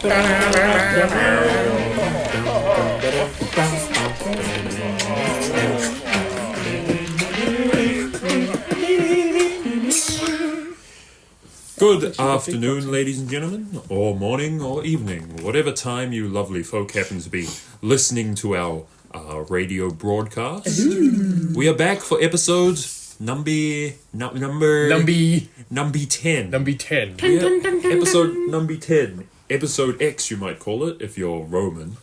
Good afternoon, ladies and gentlemen, or morning, or evening, whatever time you lovely folk happen to be listening to our radio broadcast. We are back for episode number 10. Episode number 10. Episode X, you might call it, if you're Roman.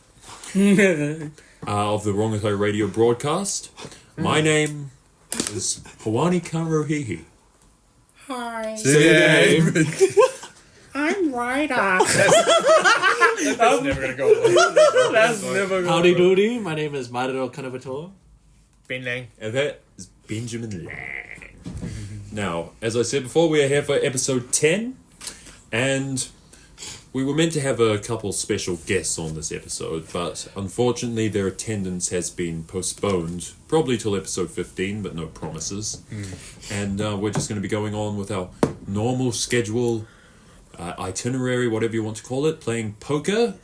Of the Rongotai radio broadcast. My name is Hawani Kanrohihi. Hi. I'm Ryder. That's never gonna go away. That's never gonna Howdy doody, my name is Mariro Kanavator. Ben Lang. And that is Benjamin Lang. Now, as I said before, we are here for episode 10, and we were meant to have a couple special guests on this episode, but unfortunately their attendance has been postponed, probably till episode 15, but no promises. And we're just going to be going on with our normal schedule, itinerary, whatever you want to call it, playing poker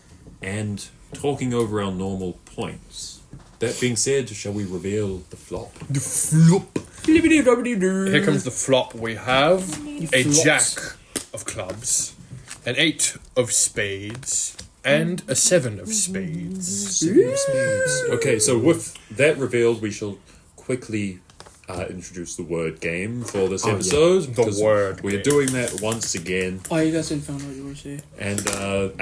and talking over our normal points. That being said, shall we reveal the flop? The flop. Here comes the flop. We have a jack of clubs, an 8 of spades, and a 7 of spades. Okay, so with that revealed, we shall quickly introduce the word game for this episode. The because word we're game. doing that once again. Oh, you guys didn't find out what you were saying. And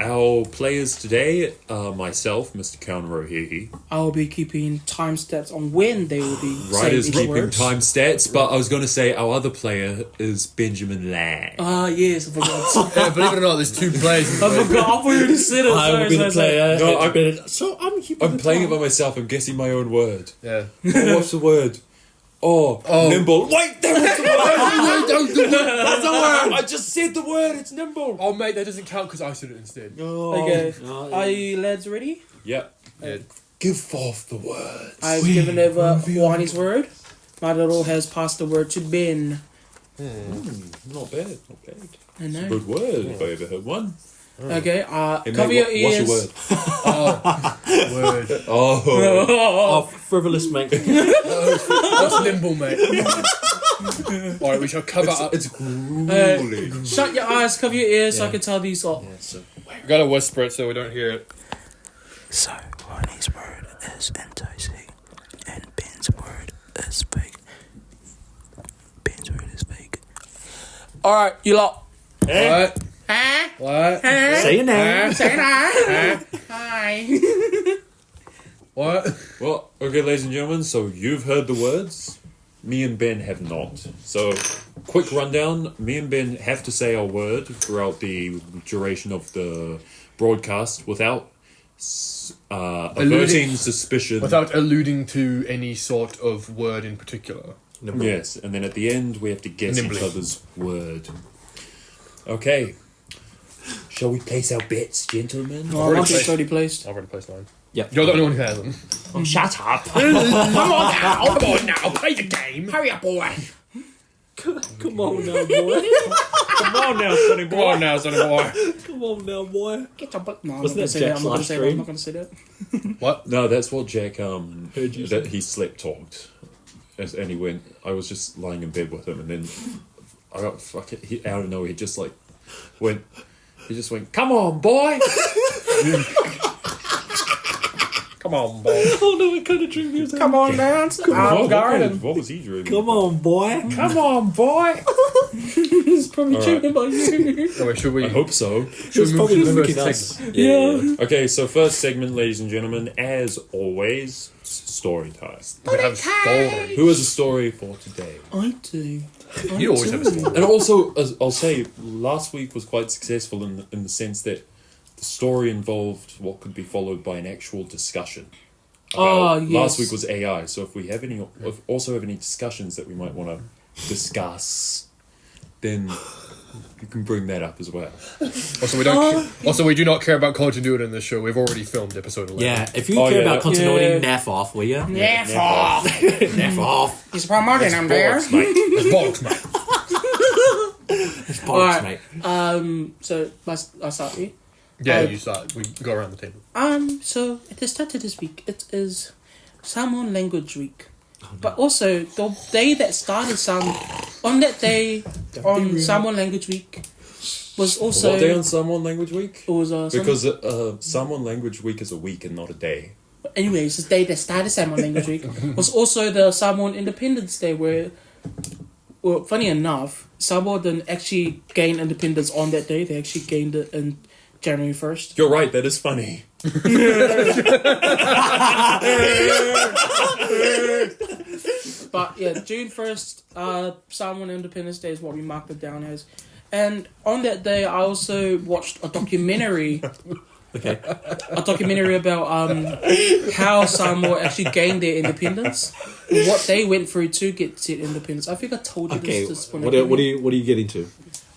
our players today are myself, Mr. Kanrohihi. I will be keeping time stats on when they will be Ryder's saying each keeping words. time stats, but I was going to say our other player is Benjamin Lang. Yes, I forgot. Believe it or not, there's 2 players. I forgot. I already said it. I will be the player. No, I'm I'm playing it by myself. I'm guessing my own word. Yeah. Oh, what's the word? Oh, nimble. Wait, that was the word. Don't do that. That's the word. I just said the word. It's nimble. Oh, mate, that doesn't count because I said it instead. Okay. Are you lads ready? Yep. Yeah. Give forth the words. I've given over Wani's word. My little has passed the word to Ben. Not bad. Not bad. I know. Good word if I ever heard one. Okay, Hey, cover mate, your ears. What's your word? Word. Oh. frivolous mate. What's nimble, mate? Alright, we shall cover up. It's grueling. Shut your eyes, cover your ears so I can tell these all. We gotta whisper it so we don't hear it. So, Ronnie's word is enticing, and Ben's word is fake. Ben's word is fake. Alright, you lot. What? Huh? What? Say your name. Say that. Hi. What? Well, okay, ladies and gentlemen, so you've heard the words. Me and Ben have not. So, quick rundown. Me and Ben have to say our word throughout the duration of the broadcast without averting suspicion. Without alluding to any sort of word in particular. Yes, and then at the end we have to guess Nimbly. each other's word. Okay. Shall we place our bets, gentlemen? Oh, my shit's already placed. I've already placed mine. Yep. You're the only one who has them. Oh, shut up. Come on now, play the game. Hurry up, boy. Come on now, boy. Come on now, sonny Come on now, sonny boy. Come on now, boy. Get your butt. No, I'm not Wasn't gonna that say that. Jack's I'm not gonna last say that. I'm stream? not gonna say that. What? No, that's what Jack Heard you that he slept talked. And he went, I was just lying in bed with him, and then I got fucking out of nowhere. He just went, come on, boy. Come on, boy. Oh no, what kind of drink was that? Come on, man. I'm garden. What was he drinking? Come on, boy. Come on, boy. He's probably cheating about you. Anyway, should we? I hope so. Should we move Probably to the mimicking first us. segment? Yeah. Okay, so first segment, ladies and gentlemen, as always, story time. We have story. Who has a story for today? I do. You always have a story. And also, as I'll say, last week was quite successful in the sense that the story involved what could be followed by an actual discussion. Oh, yes. Last week was AI, so if we have also have any discussions that we might want to discuss, then you can bring that up as well. Also, we don't. Also, we do not care about continuity in this show. We've already filmed episode 11. Yeah, if you Oh, care yeah, about continuity, yeah. naff off, will ya? Yeah, fuck. Naff off. He's promoting him there. Bollocks, mate. It's bollocks, mate. It's bollocks, Alright. mate. So I start here. Yeah, you start. We go around the table. So at the start of this week, it is Samoan Language Week. But also, the day that started on that day, on Samoan Language Week, was also... What day on Samoan Language Week? It was, because Samoan Language Week is a week and not a day. Anyways, the day that started Samoan Language Week was also the Samoan Independence Day, where, well, funny enough, Samoa didn't actually gain independence on that day. They actually gained it in January 1st. You're right, that is funny. But yeah, June 1st, Samoan Independence Day is what we marked it down as. And on that day, I also watched a documentary. Okay. A documentary about how Samoa actually gained their independence, what they went through to get to independence. I think I told you this. What are you getting to?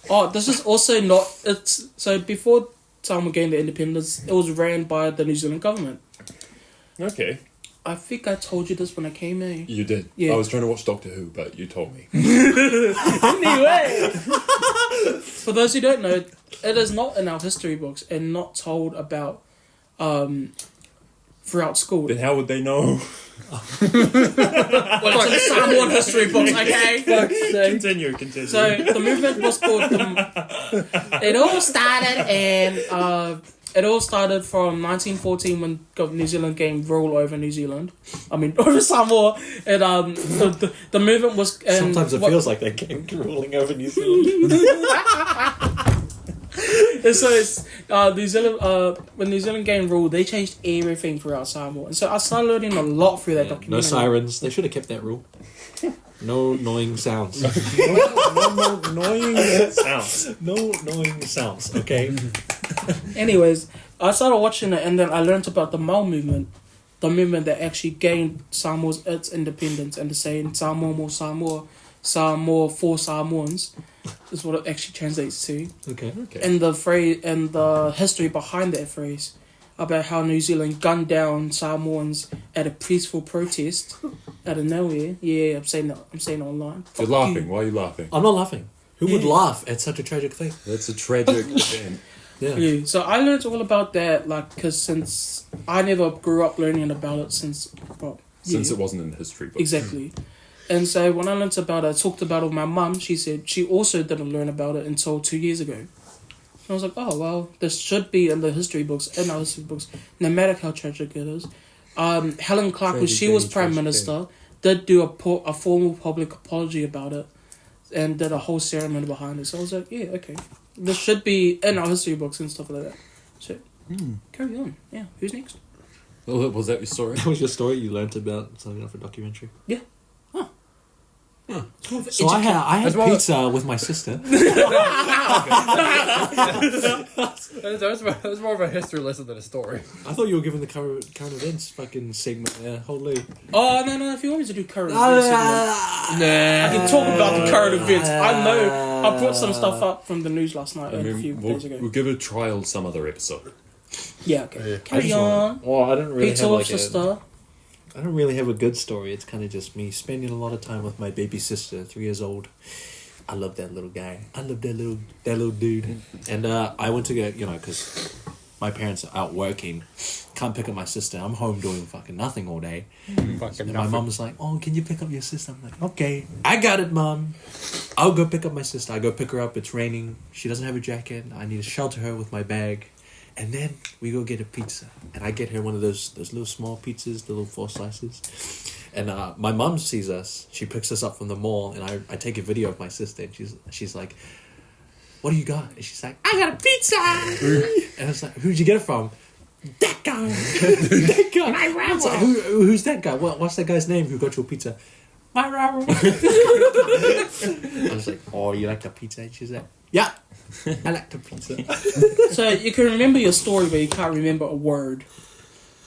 Oh, this is also not. It's so before Samoa gained their independence, it was ran by the New Zealand government. Okay. I think I told you this when I came in. You did. Yeah. I was trying to watch Doctor Who, but you told me. Anyway, for those who don't know, it is not in our history books and not told about throughout school. Then how would they know? Well, it's in Samoan history books, okay? Continue. So the movement was called it all started from 1914 when New Zealand gained rule over New Zealand. Over Samoa. And the movement was... Sometimes it feels like they came ruling over New Zealand. And so it's New Zealand. When New Zealand gained rule, they changed everything throughout Samoa. And so I started learning a lot through that documentary. No sirens. They should have kept that rule. No annoying sounds. No annoying sounds. No annoying sounds. Okay. Anyways, I started watching it, and then I learned about the Mau movement, the movement that actually gained Samoa's its independence, and the saying "Samoa mo Samoa, Samoa for Samoans" is what it actually translates to. Okay. And the phrase and the history behind that phrase about how New Zealand gunned down Samoans at a peaceful protest out of nowhere. Yeah, I'm saying it online. You're laughing. Why are you laughing? I'm not laughing. Who would laugh at such a tragic thing? That's a tragic event. Yeah. So I learned all about that, because since I never grew up learning about it since it wasn't in the history book. Exactly. And so when I learned about it, I talked about it with my mum. She said she also didn't learn about it until 2 years ago. And I was like, oh, well, this should be in the history books, no matter how tragic it is. Helen Clark, when she was Prime Minister, did do a formal public apology about it and did a whole ceremony behind it. So I was like, yeah, okay. This should be in our history books and stuff like that. So, carry on. Yeah, who's next? Well, was that your story? That was your story? You learnt about something off a documentary? Yeah. So I had pizza with my sister. That was more of a history lesson than a story. I thought you were giving the current events fucking segment there. Holy. Oh, no, if you want me to do current events, I can talk about the current events. I know I brought some stuff up from the news last night a few days ago. We'll give it a trial some other episode. Yeah, okay. Carry on. Well, I don't really Pizza have with like sister. I don't really have a good story. It's kind of just me spending a lot of time with my baby sister, 3 years old. I love that little guy. I love that little dude. And I went to go, because my parents are out working. Can't pick up my sister. I'm home doing fucking nothing all day. And my mom was like, oh, can you pick up your sister? I'm like, okay. I got it, Mom. I'll go pick up my sister. I go pick her up. It's raining. She doesn't have a jacket. I need to shelter her with my bag. And then we go get a pizza. And I get her one of those little small pizzas, the little 4 slices. And my mom sees us. She picks us up from the mall. And I take a video of my sister. And she's like, what do you got? And she's like, I got a pizza. And I was like, who'd you get it from? That guy. That guy. My Ramo. Like, who's that guy? What's that guy's name who got your pizza? My Ramo. I was like, oh, you like the pizza? And she's like, yeah. I like the pizza. So you can remember your story, but you can't remember a word.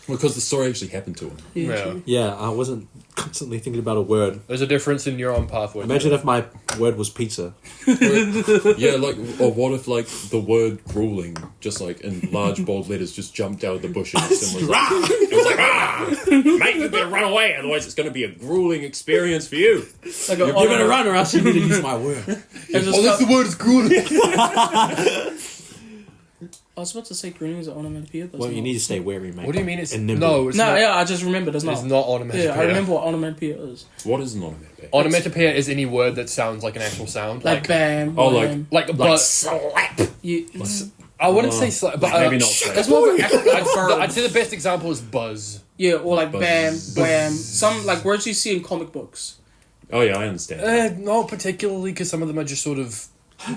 Because the story actually happened to him. Yeah, I wasn't constantly thinking about a word. There's a difference in your own pathway. Imagine if my word was pizza. Yeah, or what if the word grueling, just in large bold letters, just jumped out of the bushes and was like, mate, you better run away, otherwise it's going to be a grueling experience for you. You're going to run or else you need to use my word. The word is grueling. I was about to say greeting is an onomatopoeia, but Well, it's you not. need to stay wary, mate. What do you mean it's And nimble. no? It's No, not. yeah, I just remembered it's not. It's not onomatopoeia. Yeah, I remember what onomatopoeia is. What is an onomatopoeia? Onomatopoeia is any word that sounds like an actual sound, Like bam. Oh, like- wham. like but You, I wouldn't say but Maybe not. Slap. it's more of an actual verb. I'd say the best example is buzz. Yeah, or like bam, Buzz. wham. Some like words you see in comic books. Oh yeah, I understand. Not particularly, because some of them are just sort of some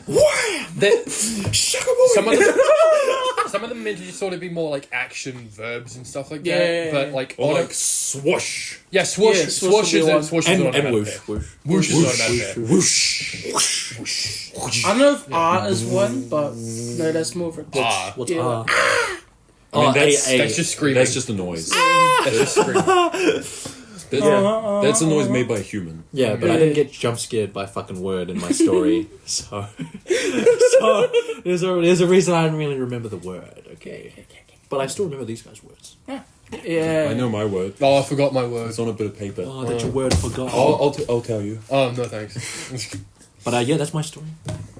of them meant to just sort of be more like action verbs and stuff like that. Yeah. But like Or like swoosh. yeah, swoosh, Yeah, swoosh would is be a one. swoosh is And an whoosh. Whoosh is not an Whoosh. I don't know if R is one, but no, that's more of a. Ah. What's Yeah. R? I mean, That's just screaming. That's just a noise. That's just screaming. That's a noise made by a human. Yeah, but I didn't get jump scared by a fucking word in my story, so there's a reason I didn't really remember the word. Okay, but I still remember these guys' words. Yeah. I know my word. Oh, I forgot my word. It's on a bit of paper. Oh, that's your word forgot. I'll tell you. Oh no, thanks. But yeah, that's my story.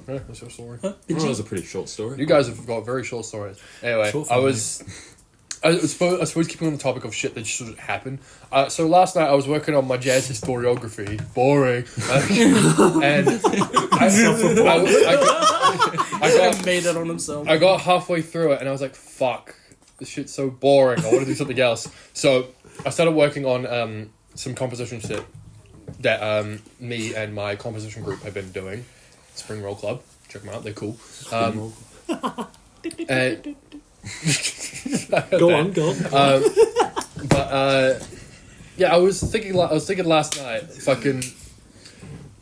Yeah, that's your story. Oh, that was a pretty short story. You guys have got very short stories. Anyway, Short I for suppose keeping on the topic of shit that just sort of happened. So last night I was working on my jazz historiography. Boring. And I made it on himself. I got halfway through it and I was like, fuck, this shit's so boring. I want to do something else. So I started working on some composition shit that me and my composition group have been doing. Spring Roll Club. Check them out. They're cool. And Go on. yeah, I was thinking last night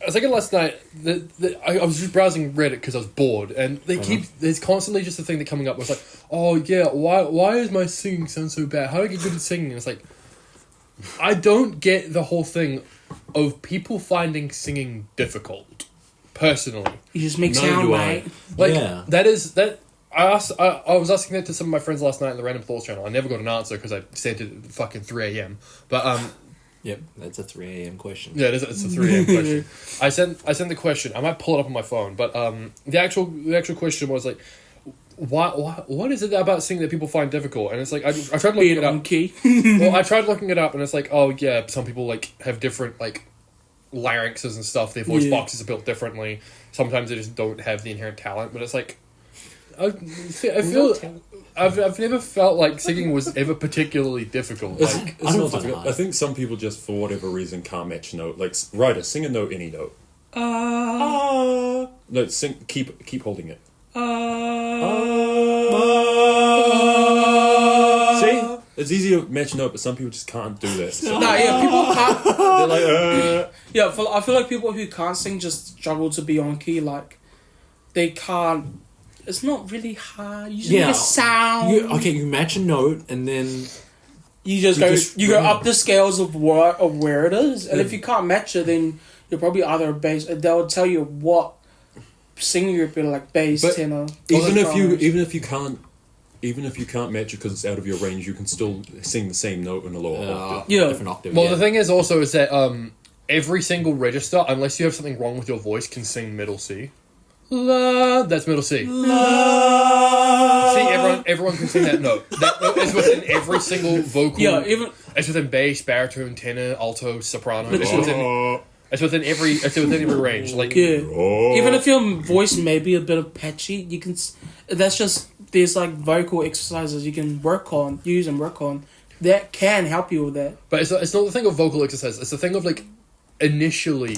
that I was just browsing Reddit because I was bored, and there's constantly just a thing that coming up was like, oh yeah, why is my singing sound so bad? How do I get good at singing? And it's like, I don't get the whole thing of people finding singing difficult. Personally, You just make Neither sound, do I. mate. like Yeah. that. I was asking that to some of my friends last night in the Random Thoughts channel. I never got an answer because I sent it at fucking 3 a.m. But Yep, that's a 3 a.m. question. yeah, it's a 3 a.m. question. I sent the question. I might pull it up on my phone, but the actual question was like, what is it about singing that people find difficult? And it's like I tried looking it on up. key. Well, I tried looking it up, and it's like, oh yeah, some people like have different like larynxes and stuff. Their voice Yeah. boxes are built differently. Sometimes they just don't have the inherent talent. But it's like, I feel I've never felt like singing was ever particularly difficult. Like, It's I don't not find it difficult. hard. I think some people just, for whatever reason, can't match note. Like, Ryder, sing a note, any note. No, sing. Keep holding it. See, it's easy to match note, but some people just can't do that. So Nah, yeah, people can't. they're like, Yeah, I feel like people who can't sing just struggle to be on key. Like, they can't. It's not really hard. You just make a sound. You match a note and then You just go up the scales of where it is, and if you can't match it, then you're probably either a bass. They'll tell you what singing you're better, like bass, But tenor. even those if you can't match it because it's out of your range, you can still sing the same note in a lower octave. Yeah. different octave. well, yeah. the thing is also is that every single register, unless you have something wrong with your voice, can sing middle C. La, that's middle C. La. See, everyone can sing that note. That note is within every single vocal. Yeah, even It's within bass, baritone, tenor, alto, soprano. It's within every range. Like even if your voice may be a bit of patchy, you can. That's just there's like vocal exercises you can use and work on that can help you with that. But it's not the thing of vocal exercise. It's the thing of like initially,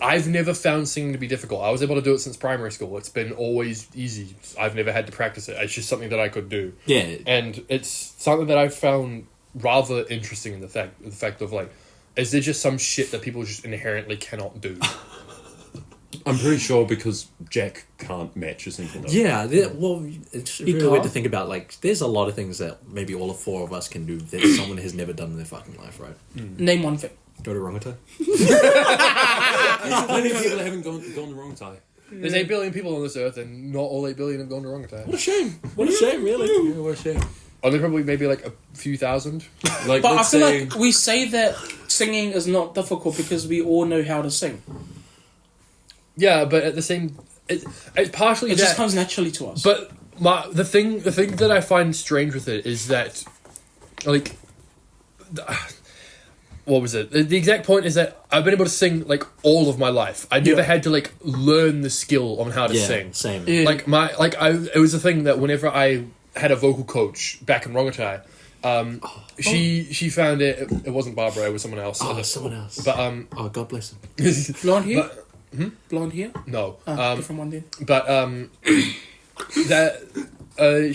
I've never found singing to be difficult. I was able to do it since primary school. It's been always easy. I've never had to practice it. It's just something that I could do. Yeah. And it's something that I've found rather interesting in the fact of like, is there just some shit that people just inherently cannot do? I'm pretty sure because Jack can't match a single note. Yeah, well, it's really can't. weird to think about. Like, there's a lot of things that maybe all 4 of us can do that someone has never done in their fucking life, right? Name one thing. Go to Rongotai. Many people haven't gone the wrong tie. There's 8 billion people on this earth, and not all 8 billion have gone to Rongotai. What a shame. What a shame, really. Yeah, what a shame. Only probably maybe like a few thousand. Like, But I let's feel say, like we say that singing is not difficult because we all know how to sing. Yeah, but at the same, it's partially It that. just comes naturally to us. But the thing that I find strange with it is that, like, what was it? The exact point is that I've been able to sing like all of my life. I never had to like learn the skill on how to sing. Same. Yeah. It was a thing that whenever I had a vocal coach back in Rongotai, she found it. It wasn't Barbara. It was someone else. Oh, someone else. But God bless him. Blonde hair. Blonde hair. No. Different one then. But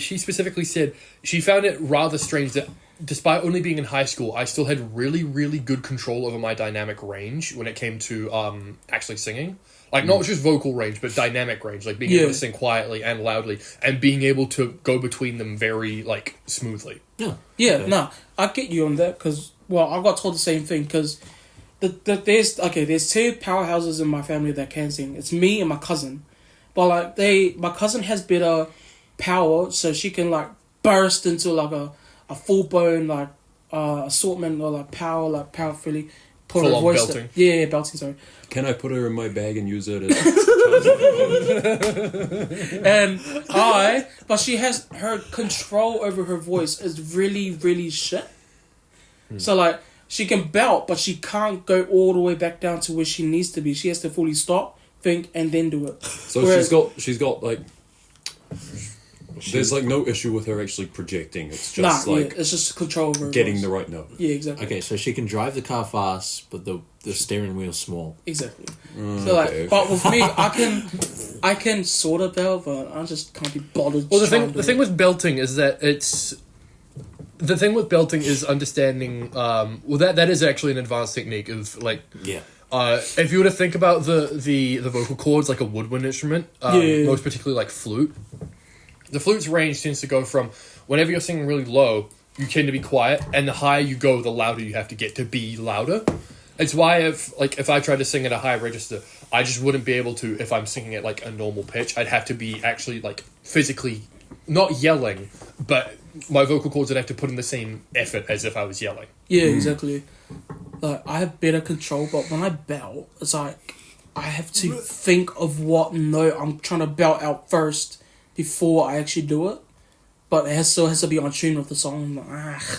she specifically said she found it rather strange that despite only being in high school, I still had really, really good control over my dynamic range when it came to actually singing. Like, not just vocal range, but dynamic range. Like, being able to sing quietly and loudly and being able to go between them very, like, smoothly. Yeah, no, I get you on that because, well, I got told the same thing because there's two powerhouses in my family that can sing. It's me and my cousin. But, like, my cousin has better power, so she can, like, burst into, like, a full-blown, like, assortment or, like, power fully. Put her voice belting. Yeah, belting, sorry. Can I put her in my bag and use her to... But she has, her control over her voice is really, really shit. So, like, she can belt, but she can't go all the way back down to where she needs to be. She has to fully stop, think, and then do it. So she's got, like... There's like no issue with her actually projecting. It's just it's just control over her getting voice. the right note. Yeah, exactly. Okay, so she can drive the car fast, but the steering wheel's small. Exactly. But with me, I can sort of belt, but I just can't be bothered. Well, the thing with belting is that the thing with belting is understanding. That is actually an advanced technique of like. Yeah. If you were to think about the vocal cords like a woodwind instrument, most particularly like flute. The flute's range tends to go from whenever you're singing really low, you tend to be quiet, and the higher you go, the louder you have to get to be louder. It's why if I tried to sing at a high register, I just wouldn't be able to if I'm singing at like a normal pitch. I'd have to be actually like physically not yelling, but my vocal cords would have to put in the same effort as if I was yelling. Yeah, exactly. Like I have better control, but when I belt, it's like I have to think of what note I'm trying to belt out first before I actually do it. But it still has to be on tune with the song.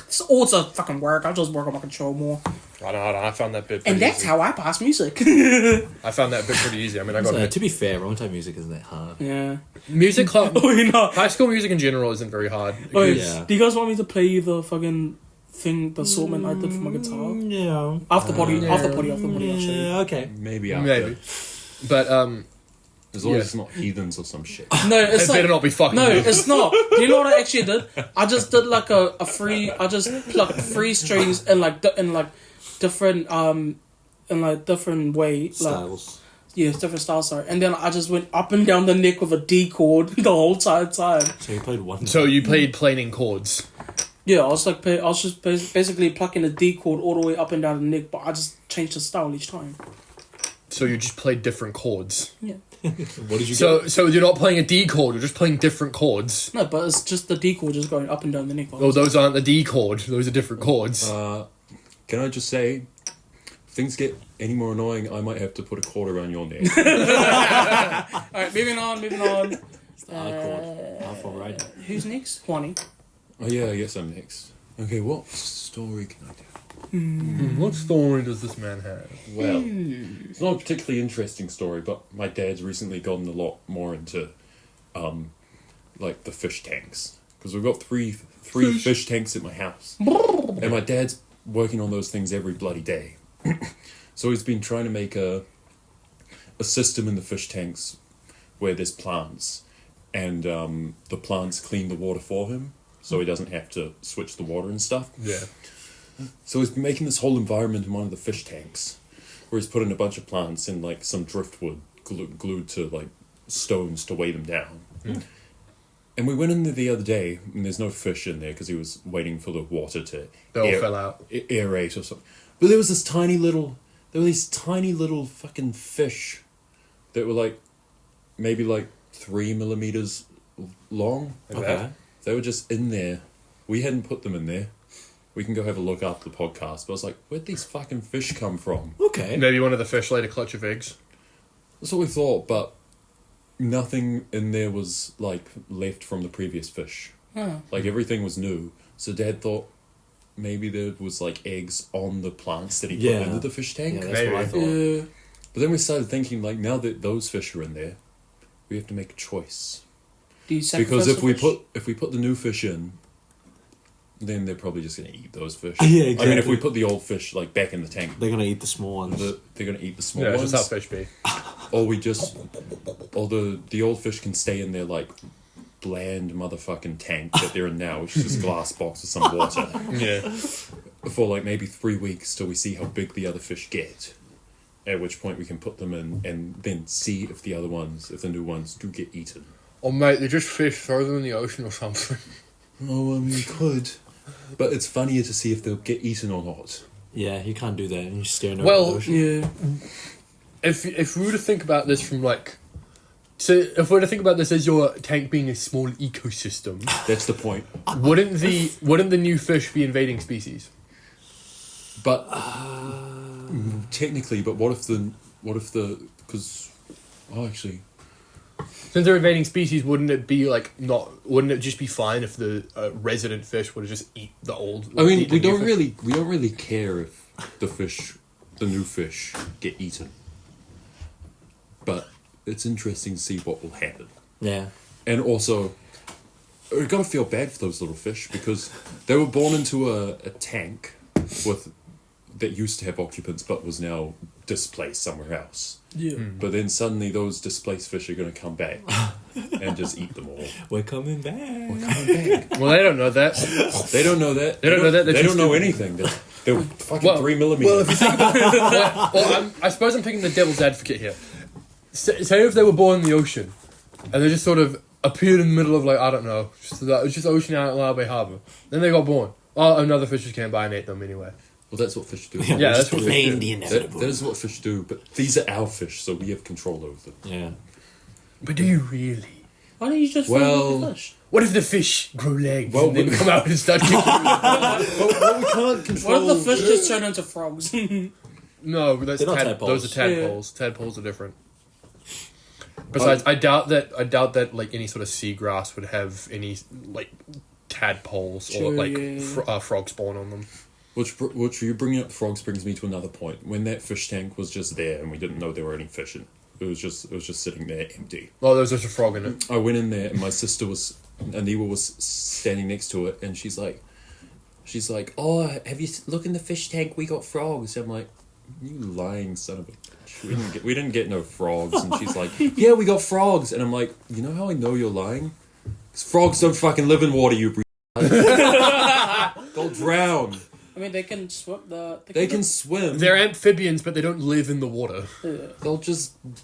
It's also fucking work. I just work on my control more. I don't know. I found that bit pretty And that's easy. how I pass music. I found that bit pretty easy. I mean, I got it. To be fair, Rongotai music isn't that hard. Yeah. Music club. Not. High school music in general isn't very hard. Yeah. Do you guys want me to play you the fucking thing, the assortment I did for my guitar? Yeah. After potty, I'll show you. Yeah, okay. Maybe after. Maybe. But, As long as it's not heathens or some shit. No, it's it like, better not be fucking no, weird. it's not. Do you know what I actually did? I just did like a free. I just plucked free strings in different different way Styles. different styles. Sorry, and then I just went up and down the neck with a D chord the whole time. So you played one. So you played planing chords. Yeah, I was just basically plucking the D chord all the way up and down the neck, but I just changed the style each time. So you just played different chords. Yeah. What did you get? So you're not playing a D chord, you're just playing different chords. No, but it's just the D chord just going up and down the neck. Oh, those aren't the D chord, those are different chords. Can I just say, if things get any more annoying, I might have to put a cord around your neck. Alright, moving on. It's the R chord. R for rider. Who's next? Juani. Oh yeah, I guess I'm next. Okay, what story can I do? What story does this man have? Well, it's not a particularly interesting story, but my dad's recently gotten a lot more into, like the fish tanks, because we've got three fish tanks at my house, and my dad's working on those things every bloody day. So he's been trying to make a system in the fish tanks where there's plants, and the plants clean the water for him, so he doesn't have to switch the water and stuff. Yeah. So he's been making this whole environment in one of the fish tanks, where he's putting a bunch of plants in like some driftwood glued to like stones to weigh them down. And we went in there the other day, and there's no fish in there because he was waiting for the water to They all fell out. aerate or something. But there was these tiny little fucking fish that were like maybe like 3 millimeters long. Okay. They were just in there. We hadn't put them in there. We can go have a look after the podcast. But I was like, where'd these fucking fish come from? Okay. Maybe one of the fish laid a clutch of eggs. That's what we thought, but nothing in there was like left from the previous fish. Like everything was new. So Dad thought maybe there was like eggs on the plants that he put into the fish tank. Yeah, that's what I thought. But then we started thinking, like, now that those fish are in there, we have to make a choice. Do you sacrifice Because the fish? if we put the new fish in, then they're probably just going to eat those fish. Yeah, I mean, if exactly. we put the old fish like back in the tank, They're gonna eat the small ones. they're going to eat the small Yeah, ones. that's just how fish be. Or the old fish can stay in their like bland motherfucking tank that they're in now, which is just a glass box with some water, Yeah. for like maybe 3 weeks till we see how big the other fish get. At which point we can put them in and then see if the new ones do get eaten. Oh, mate, they're just fish. Throw them in the ocean or something. Oh, I mean, we could. But it's funnier to see if they'll get eaten or not. Yeah, you can't do that. And you're staring over Well, the ocean. Yeah. If we were to think about this from like, so if we were to think about this as your tank being a small ecosystem, That's the point. wouldn't the new fish be invading species? But technically, but what if the because actually, Since they're invading species, wouldn't it just be fine if the resident fish would just eat the old? I mean, eat the we new don't fish? really care if the new fish get eaten. But it's interesting to see what will happen. Yeah. And also, I gotta feel bad for those little fish because they were born into a tank that used to have occupants but was now displaced somewhere else. Yeah. But then suddenly those displaced fish are gonna come back and just eat them all. We're coming back. Well, they don't know that. They don't know that. They don't know that. They They're don't too know stupid. anything. They're fucking Well- 3 millimeter. Well, if you think about I suppose I'm taking the devil's advocate here. Say if they were born in the ocean, and they just sort of appeared in the middle of like I don't know, just ocean out in Lao Bay Harbour. Then they got born. Oh, another fish just came by and ate them anyway. Well, that's what fish do. Yeah, that's what Plain fish the do. inevitable. That is what fish do. But these are our fish, so we have control over them. Yeah. But do you really? Why don't you just Well- follow the fish? What if the fish grow legs Well, and then we- come out and start kicking? Well, we can't control. What if the fish just turn into frogs? No, that's They're not those are tadpoles. tadpoles. Tadpoles are different. Besides, I doubt that like any sort of seagrass would have any like tadpoles or True, like yeah. frog spawn on them. Which you bringing up frogs brings me to another point. When that fish tank was just there and we didn't know there were any fish in it, it was just sitting there empty. Oh, there was just a frog in it. I went in there and my sister Aniwa was standing next to it and she's like, oh, have you look in the fish tank? We got frogs. I'm like, you lying son of a bitch. We didn't get no frogs. And she's like, yeah, we got frogs. And I'm like, you know how I know you're lying? 'Cause frogs don't fucking live in water, you they'll drown. I mean, they can swim. They can swim. They're amphibians, but they don't live in the water.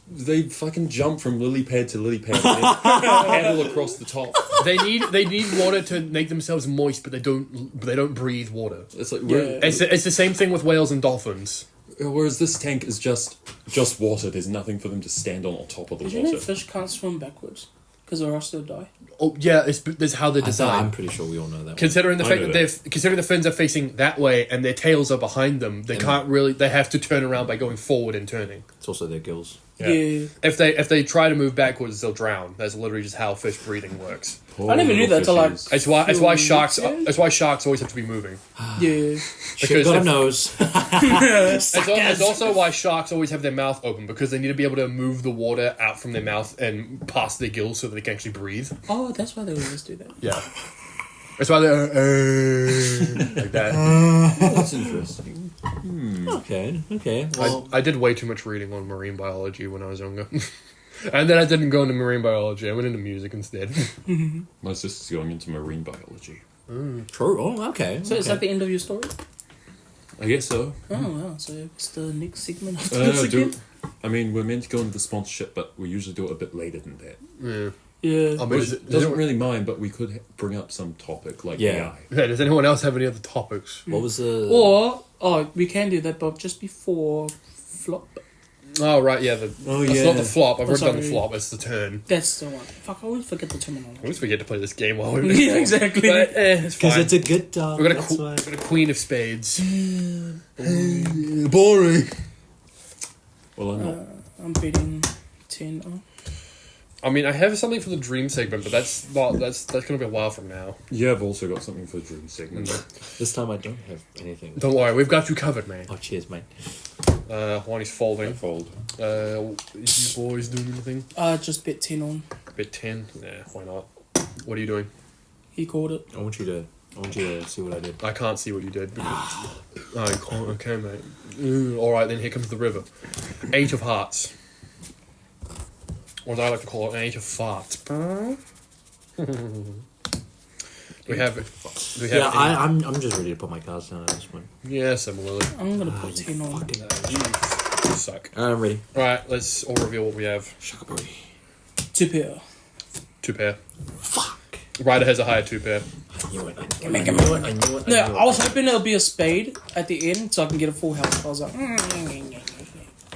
They fucking jump from lily pad to lily pad and paddle across the top. They need water to make themselves moist, but they don't breathe water. It's like It's the same thing with whales and dolphins. whereas this tank is just water. There's nothing for them to stand on top of the Did you know water. fish can't swim backwards? Because or else they'll die. Oh yeah, that's how they're I'm designed. pretty sure we all know that. Considering the I fact know that considering the fins are facing that way and their tails are behind them, they can't really. They have to turn around by going forward and turning. It's also their gills. Yeah. If they try to move backwards, they'll drown. That's literally just how fish breathing works. Poor I never knew little that till, like- fishies. It's why sharks. Yeah. That's why sharks always have to be moving. Yeah. Should've got a nose. It's also why sharks always have their mouth open because they need to be able to move the water out from their mouth and past their gills so that they can actually breathe. Oh, that's why they always do that. Yeah. That's why they're like that. Oh, that's interesting. Okay. Well, I did way too much reading on marine biology when I was younger. And then I didn't go into marine biology. I went into music instead. My sister's going into marine biology. true. Oh, okay. So is that the end of your story? I guess so. Oh wow! So what's the next segment after No, this again? I mean, we're meant to go into the sponsorship, but we usually do it a bit later than that. Yeah. Yeah. I mean, Which doesn't really mind, but we could bring up some topic like Yeah. AI. Yeah, does anyone else have any other topics? What was the? Or we can do that, but just before flop. Oh, right, yeah. It's not the flop. I've already done the sorry. flop. It's the turn. That's the one. Fuck! I always forget the I terminology. always forget to play this game while we're Yeah, exactly. But, it's Because fine. it's a good time. We've got That's why. a queen of spades. Boring. Well, I'm not. I'm beating 10. Oh. I mean, I have something for the dream segment, but that's going to be a while from now. Yeah, I've also got something for the dream segment. This time I don't have anything. Don't worry, we've got you covered, man. Oh, cheers, mate. While he's folding. Fold. Is you boys doing anything? Just bet 10 on. Bet 10? Yeah, why not? What are you doing? He called it. I want you to see what I did. I can't see what you did. Oh, you can't? Okay, mate. Alright, then here comes the river. 8 of hearts. Or as I like to call it, an 8 of farts. Yeah, I'm just ready to put my cards down at this point. Yeah, similarly. I'm gonna put 10 on. You suck. I'm ready. Right, let's all reveal what we have. 2 pair. 2 pair. Fuck. Ryder has a higher 2 pair. I knew it. No, I was hoping it'll be a spade at the end so I can get a full house. I was like, What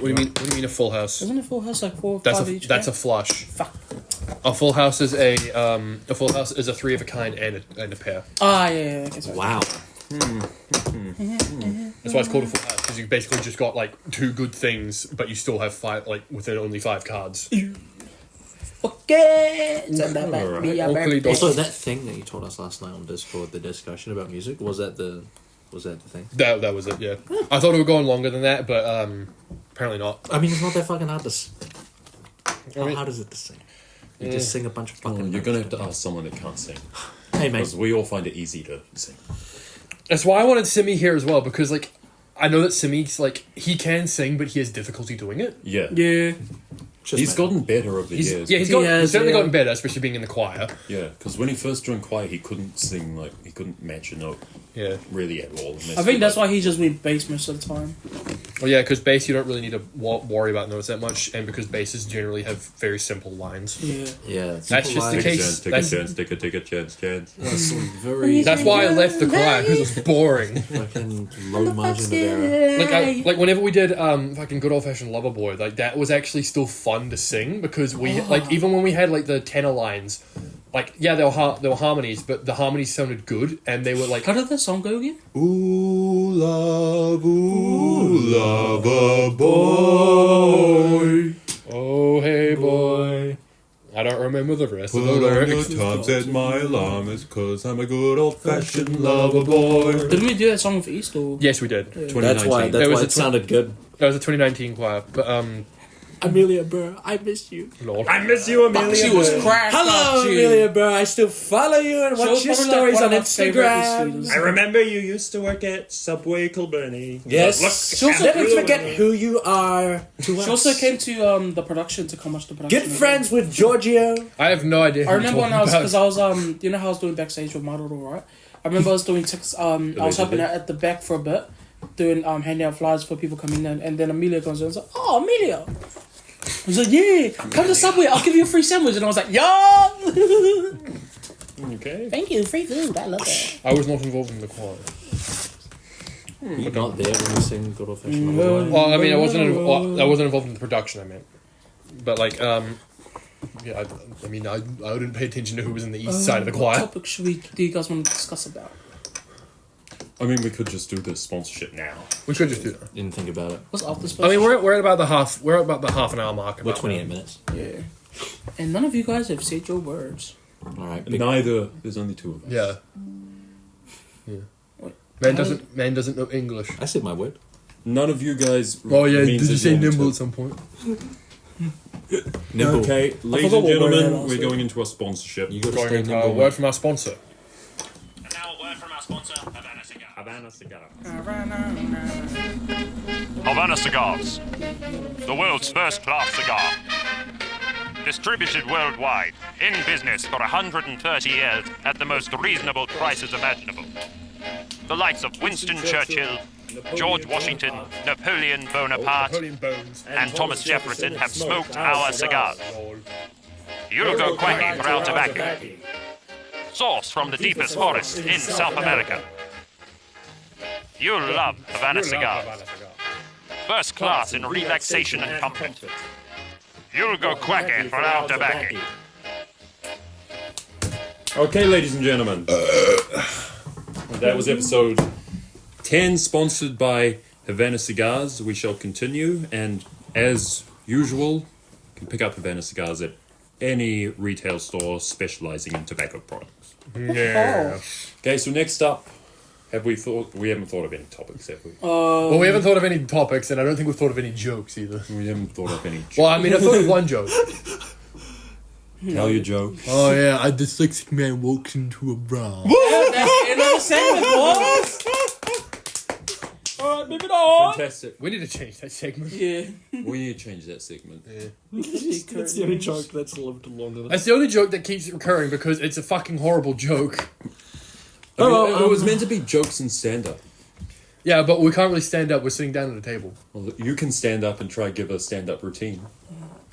do you mean a full house? isn't a full house like 4 or 5 each? That's a flush. Fuck. A full house is a 3 of a kind and a pair. Yeah. Okay, sorry. Wow. That's why it's called a full house, because you basically just got like 2 good things, but you still have 5, like within only 5 cards. Okay. Also, that thing that you told us last night on Discord, the discussion about music, was that the thing? That was it. Yeah, I thought it would go on longer than that, but apparently not. I mean, it's not that fucking hard to. How I mean- hard is it to sing? You just sing a bunch of fucking. You're going to have to ask someone that can't sing. Hey, mate. Because we all find it easy to sing. That's why I wanted Simi here as well, because like I know that Simi's like he can sing, but he has difficulty doing it. Yeah. Yeah. He's gotten better over the years. He's certainly gotten better, especially being in the choir. Yeah, because when he first joined choir, he couldn't sing, he couldn't match a note Yeah. really at all. I think that's why he just went bass most of the time. Well, yeah, because bass you don't really need to worry about notes that much, and because basses generally have very simple lines. Yeah. Yeah. That's just the Take a case. chance, take a chance, take a chance. That's some very That's why I left the choir, because it was boring. fucking low margin of error. Like whenever we did fucking good old fashioned Lover Boy, like that was actually still fun to sing because we like even when we had like the tenor lines, like yeah there were harmonies, but the harmonies sounded good and they were like. How did that song go again? Ooh, love a boy. Oh hey boy, I don't remember the rest of the lyrics. Time set my alarm is 'cause I'm a good old fashioned lover boy. Didn't we do that song for Easter? Yes, we did. Yeah. That's why it sounded good. That was a 2019 choir, but Amelia Burr, I miss you. Lord. I miss you, Amelia. She was cracked. Hello, Amelia Burr. I still follow you and watch your stories on Instagram. I remember you used to work at Subway Kilburney. Yes. Look, Never forget who you are to She us. also came to the production to come watch the production. Good friends with Giorgio. I have no idea. I remember when because I was you know how I was doing backstage with Model, right? I remember I was doing I was helping out at the back for a bit, doing handing out flyers for people coming in, and then Amelia comes in and was like, "Oh, Amelia." I was like, "Yeah, come to Subway. I'll give you a free sandwich." And I was like, "Yeah." Okay. Thank you, free food. I love that. I was not involved in the choir. You're not there when we sing good old fashioned Lover Boy. Well, I mean, I wasn't involved in the production. I meant, but like, yeah, I mean, I didn't pay attention to who was in the east side of the What choir. topic do you guys want to discuss about? I mean, we could just do the sponsorship now. We should just do that. Didn't think about it. What's after I special? mean, we're at about the half. We're at about the half an hour mark. We're about 28 now. minutes. Yeah. And none of you guys have said your words. All right. Neither. There's only 2 of us. Yeah. What? Man doesn't know English. I said my word. None of you guys. Oh yeah, means did you it say more nimble to- at some point? Nimble. Okay, ladies forgot and what word gentlemen, I was we're saying. going into a sponsorship. You got to Going stay into a nimble. word from our sponsor. And now a word from our sponsor, Havana Cigar. Havana Cigar. Havana Cigars, the world's first-class cigar. Distributed worldwide, in business for 130 years at the most reasonable prices imaginable. The likes of Winston Churchill, George Washington, Napoleon Bonaparte, Bones. and Thomas Jefferson have smoked our cigars. You'll go quacking for our tobacco. Sourced from the deepest forest in South America. You'll love Havana Cigars. First class in relaxation and comfort. You'll go quacking for our tobacco. Okay, ladies and gentlemen. That was episode 10, sponsored by Havana Cigars. We shall continue, and as usual, you can pick up Havana Cigars at any retail store specializing in tobacco products. Yeah. Okay, so next up, we haven't thought of any topics, have we? Well, we haven't thought of any topics, and I don't think we've thought of any jokes either. We haven't thought of any. Well, I mean, I thought of one joke. Tell your joke. Oh yeah, a dyslexic man walks into a bra. That's the end of the segment, boys. Alright, moving on. Fantastic. We need to change that segment. Yeah. We need to change that segment. That's the only joke that's lived long enough. That's the only joke that keeps recurring because it's a fucking horrible joke. I mean, it was meant to be jokes and stand-up. Yeah, but we can't really stand up. We're sitting down at a table. Well, you can stand up and try to give a stand-up routine.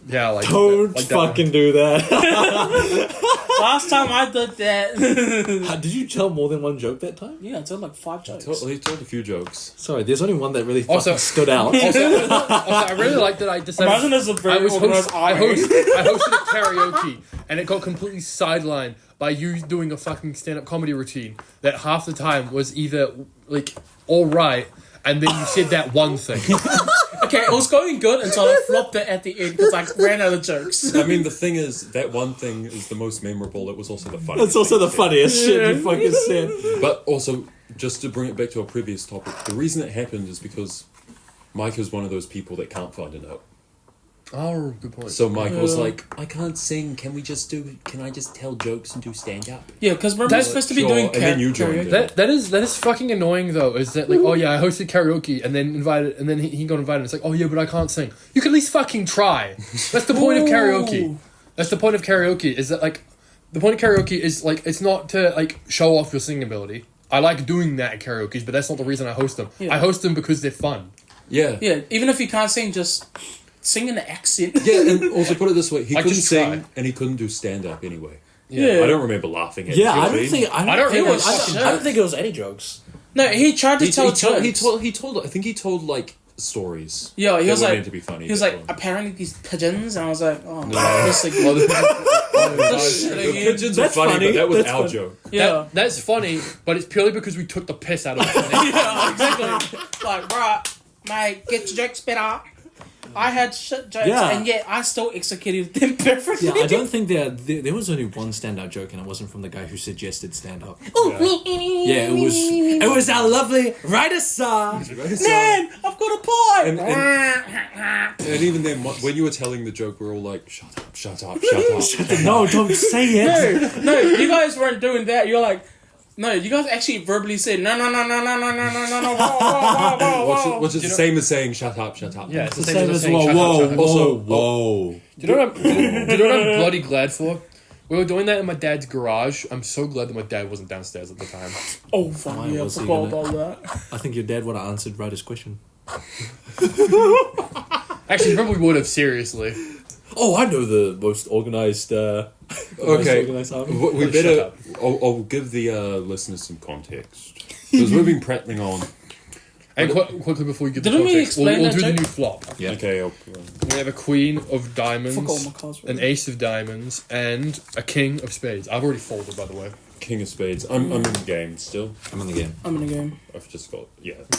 Yeah, like Don't like fucking do that. Last time I did that. Did you tell more than one joke that time? Yeah, I told like 5 jokes. He told a few jokes. Sorry, there's only one that really Also- fucking stood out. Also, I really like that I decided. Imagine there's a very organized I hosted a karaoke, and it got completely sidelined by you doing a fucking stand-up comedy routine that half the time was either like all right, and then you said that one thing. Okay, it was going good until I flopped it at the end because I ran out of jokes. I mean, the thing is, that one thing is the most memorable. It was also the funniest. That's also the funniest shit you fucking said. But also, just to bring it back to our previous topic, the reason it happened is because Mike is one of those people that can't find a note. Oh, good point. So Mike was like, I can't sing. Can I just tell jokes and do stand-up? Yeah, because remember we're supposed to be Sure, doing and then you joined karaoke. it. That is fucking annoying though. Is that like, oh yeah, I hosted karaoke and then he got invited. And it's like, oh yeah, but I can't sing. You can at least fucking try. That's the point of karaoke. That's the point of karaoke. Is that like, the point of karaoke is like, it's not to like show off your singing ability. I like doing that at karaoke, but that's not the reason I host them. Yeah. I host them because they're fun. Yeah. Yeah, even if you can't sing, just sing in the accent. Yeah, and also put it this way, he I couldn't just sing tried. and he couldn't do stand-up anyway. Yeah. I don't remember laughing at Yeah, it. I don't think it was any jokes. No, he tried to tell jokes. He told. I think he told like stories. Yeah, he that was were like, meant to be funny. he was that like, were- apparently these pigeons, and I was like, oh, No. this again. Well, the Again. pigeons are That's funny, funny. but that was That's our funny. joke. Yeah, That's funny, but it's purely because we took the piss out of it. yeah, exactly. Like, right, mate, get your jokes better. I had shit jokes, Yeah. and yet I still executed them perfectly. Yeah, I don't think there was only one standout joke, and it wasn't from the guy who suggested stand up. Yeah, it was our lovely writer song. Man, I've got a pie. And even then, when you were telling the joke, we were all like, "Shut up! Shut up! Shut up!" No, don't say it. No, you guys weren't doing that. You're like, no, you guys actually verbally said, no, whoa, whoa. Which is the same as saying, "Shut up! Shut up!" Yeah, it's the The same same as as saying, whoa, shut up, whoa, shut up. whoa, whoa. Do you know what I'm bloody glad for? We were doing that in my dad's garage. I'm so glad that my dad wasn't downstairs at the time. Oh, fuck, Why yeah, I was he forgot gonna- about that. I think your dad would have answered Ryder's question. Actually, he probably would have, seriously. Oh, I know the most organized. Okay, organized army. we Shut better. up. I'll give the listeners some context because we've been prattling on. And quickly before you get the Didn't we context, explain we'll that do the joke? new flop. Yeah. Okay, We have a queen of diamonds, Forgot my cards. an ace of diamonds, and a king of spades. I've already folded, by the way. King of Spades. I'm in the game still. I'm in the game. I'm in the game. I've just got 20 minutes.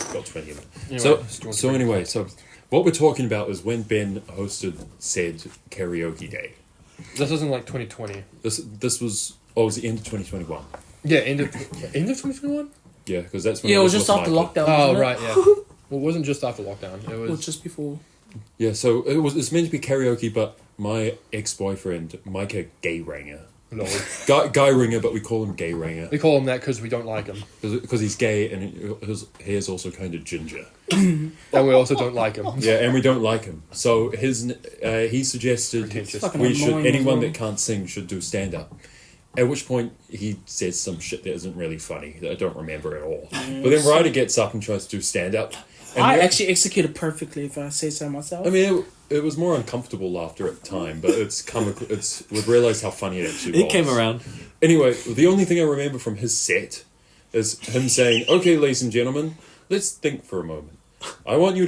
Anyway, So do you want to so bring- anyway, so what we're talking about is when Ben hosted said karaoke day. This wasn't like 2020. This was it was the end of 2021. Yeah, end of 2021? Yeah, because that's when Yeah, it was just with after Michael. lockdown. Oh, wasn't it? right, yeah. Well, it wasn't just after lockdown. It Or was... just before. Yeah, so it's meant to be karaoke, but my ex-boyfriend Micah Gay Ranger, No. guy ringer, but we call him Gay Ranger We call him that because we don't like him. because he's gay and his hair's also kind of ginger. And we also don't like him. Yeah, and we don't like him. So he suggested Pretentious. Fucking we should annoying as anyone well. that can't sing should do stand up. At which point he says some shit that isn't really funny that I don't remember at all. But then Ryder gets up and tries to do stand up. I actually executed perfectly, if I say so myself. I mean, it was more uncomfortable laughter at the time, but we've realised how funny it actually was. It came around. Anyway, the only thing I remember from his set is him saying, "Okay, ladies and gentlemen, let's think for a moment. I want you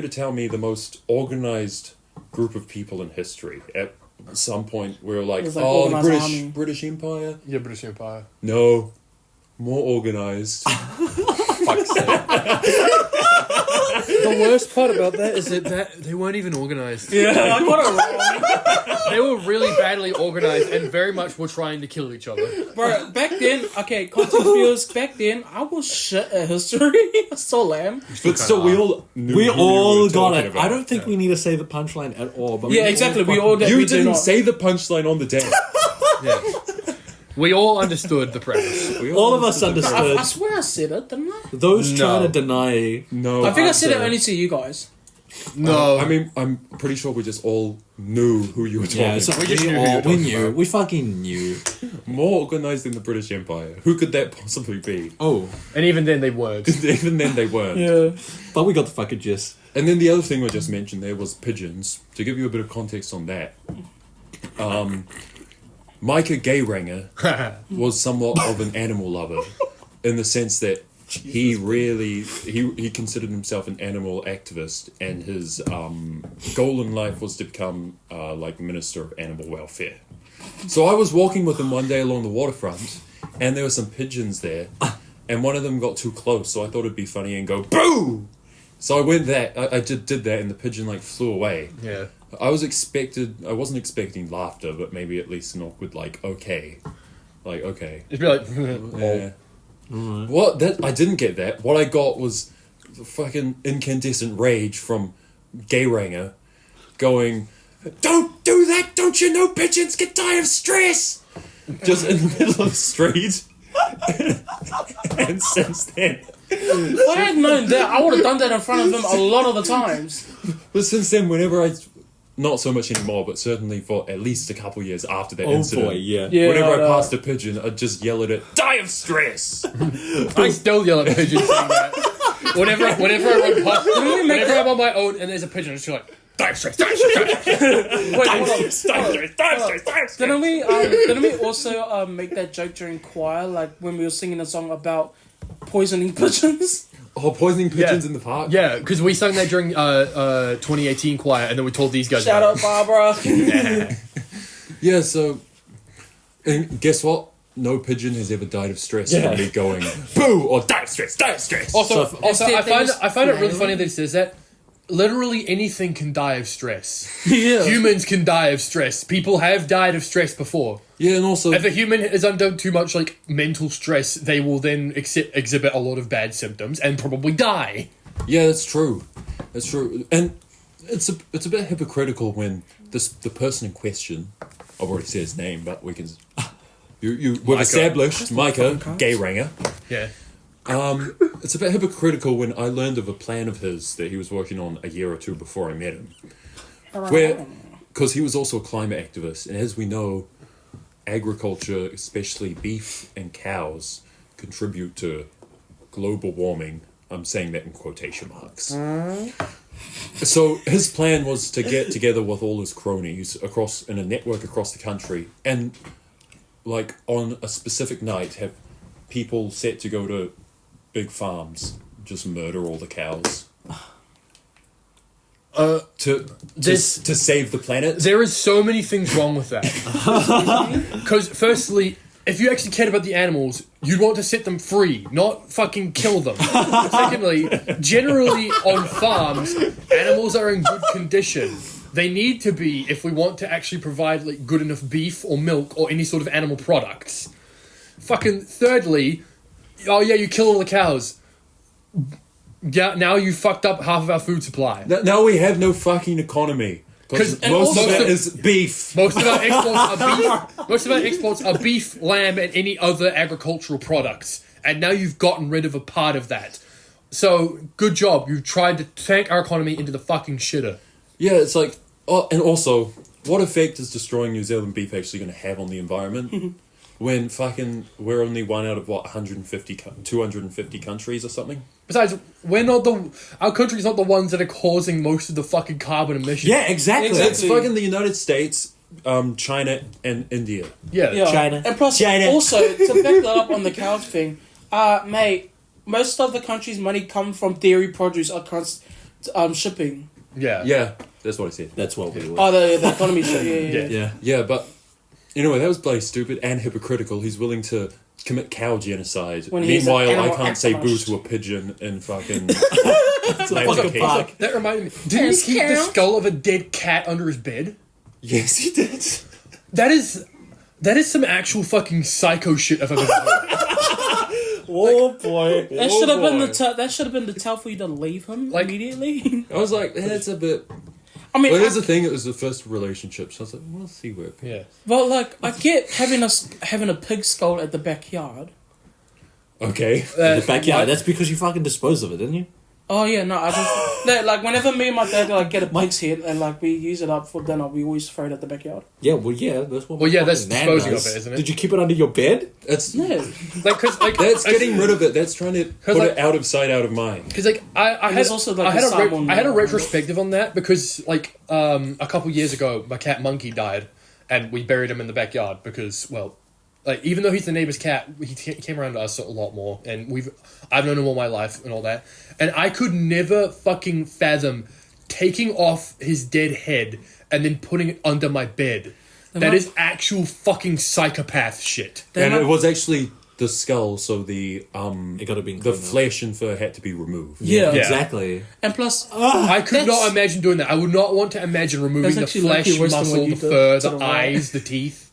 to tell me the most organised group of people in history." At some point, we were like, It was like "Oh, the organised army." British Empire." Yeah, British Empire. No, more organised. Fuck's sake. the worst part about that is that they weren't even organized. Yeah, I got it wrong. They were really badly organized and very much were trying to kill each other. Bro, back then, okay, context viewers, back then, I was shit at history. So lame. But still, we all knew We who you all were got talking it. about. I don't think we need to say the punchline at all. But Yeah, exactly. We all You we do didn't not. say the punchline on the day. Yeah. We all understood the premise. All of us understood. I swear I said it, didn't I? Those No. trying to deny. No, I think I said it answer. only to you guys. No. I mean, I'm pretty sure we just all knew who you were talking Yeah, so about. We just knew who you were we talking knew. about. We fucking knew. More organized than the British Empire. Who could that possibly be? Oh, And even then they weren't. Even then, they weren't. Yeah. but we got the fucking gist. And then the other thing I just mentioned there was pigeons. To give you a bit of context on that, Micah Gayranger was somewhat of an animal lover, in the sense that he really he considered himself an animal activist, and his goal in life was to become like minister of animal welfare. So I was walking with him one day along the waterfront, and there were some pigeons there, and one of them got too close, so I thought it'd be funny and go boo. So I went that I just did that, and the pigeon like flew away. Yeah. I wasn't expecting laughter, but maybe at least an awkward like okay. It'd be like, Yeah. What that I didn't get that. What I got was fucking incandescent rage from Gayranger going, "Don't do that! Don't you know pigeons can die of stress?" Just in the middle of the street. And since then, If I had known that, I would have done that in front of him a lot of the times. but since then, whenever not so much anymore, but certainly for at least a couple years after that Oh incident. boy, yeah. Yeah, Whenever I no. passed a pigeon, I'd just yell at it, "Die of stress!" I still yell at pigeons saying that. Whenever I run past, whenever I'm on my own and there's a pigeon, it's just like, dive straight, dive straight. Wait, hold on. Die of stress! Die of stress! Didn't we also make that joke during choir, like when we were singing a song about poisoning pigeons? Oh, poisoning pigeons Yeah. in the park? Yeah, because we sang that during 2018 choir, and then we told these guys. Shout about out, Barbara. Yeah, so... And guess what? No pigeon has ever died of stress Yeah. from me going, "Boo!" or "Die of stress! Die of stress!" Also, So- I find it really funny that it says that. Literally anything can die of stress. Yeah. Humans can die of stress. People have died of stress before. Yeah, and also... If a human is under too much like mental stress, they will then exhibit a lot of bad symptoms and probably die. Yeah, that's true. That's true. And it's a bit hypocritical when the person in question... I've already said his name, but we can... We've Micah. established Micah Gayranger. Yeah. It's a bit hypocritical when I learned of a plan of his that he was working on a year or two before I met him. Because he was also a climate activist, and as we know, agriculture, especially beef and cows, contribute to global warming. I'm saying that in quotation marks. So his plan was to get together with all his cronies in a network across the country, and like on a specific night have people set to go to big farms, just murder all the cows. To save the planet. There is so many things wrong with that. Because firstly, if you actually cared about the animals, you'd want to set them free, not fucking kill them. Secondly, generally on farms, animals are in good condition. They need to be if we want to actually provide like good enough beef or milk or any sort of animal products. Fucking thirdly, oh yeah, you kill all the cows. Yeah, now you fucked up half of our food supply. Now we have no fucking economy. Because 'Cause- most of most it of- is beef. Most of our exports are beef, lamb, and any other agricultural products. And now you've gotten rid of a part of that. So, good job. You've tried to tank our economy into the fucking shitter. Yeah, it's like... Oh, and also, what effect is destroying New Zealand beef actually going to have on the environment? When fucking... We're only one out of, 250 countries or something? Besides, our country's not the ones that are causing most of the fucking carbon emissions. Yeah, exactly. It's fucking the United States, China, and India. Yeah. Yeah. China. And plus, China. also, to back that up on the cows thing, mate, most of the country's money come from dairy produce across shipping. Yeah. Yeah, that's what I said. That's what we were. Oh, the economy shit, yeah. Yeah. Yeah, but... Anyway, that was bloody stupid and hypocritical. He's willing to commit cow genocide. When he's an Meanwhile, I animal can't say boo activist. to a pigeon in fucking... fucking park. That reminded me. Didn't he keep the skull of a dead cat under his bed? Yes, he did. That is some actual fucking psycho shit I've ever heard. Oh boy. That should have been that should have been the tell for you to leave him immediately. I was like, that's a bit... I mean, Well, here's the thing, it was the first relationship, so I was like, we'll see where... Yeah. well, like I get having a pig skull at the backyard. Okay. In the backyard. That's because you fucking disposed of it, didn't you? Oh yeah, no, I just like whenever me and my dad like get a pig's head and like we use it up for dinner, we always throw it at the backyard. Yeah, well, yeah. That's what. Well, yeah, that's fucking nan disposing does. of it, isn't it? Did you keep it under your bed? It's... Yeah, That's getting rid of it. That's trying to put like- it out of sight, out of mind. Because like I had there's also, like, I had the a Simon I had a one. retrospective on that because like a couple years ago my cat Monkey died and we buried him in the backyard because well like even though he's the neighbor's cat he came around to us a lot more and I've known him all my life and all that and I could never fucking fathom taking off his dead head and then putting it under my bed. That is actual fucking psychopath shit. And it was actually the skull, so the It gotta be the cleaned up. flesh and fur had to be removed. yeah, Exactly. And plus, I could That's- not imagine doing that. I would not want to imagine removing the That's actually flesh, lucky worse than muscle, what you the did fur, to the the right. eyes, the teeth.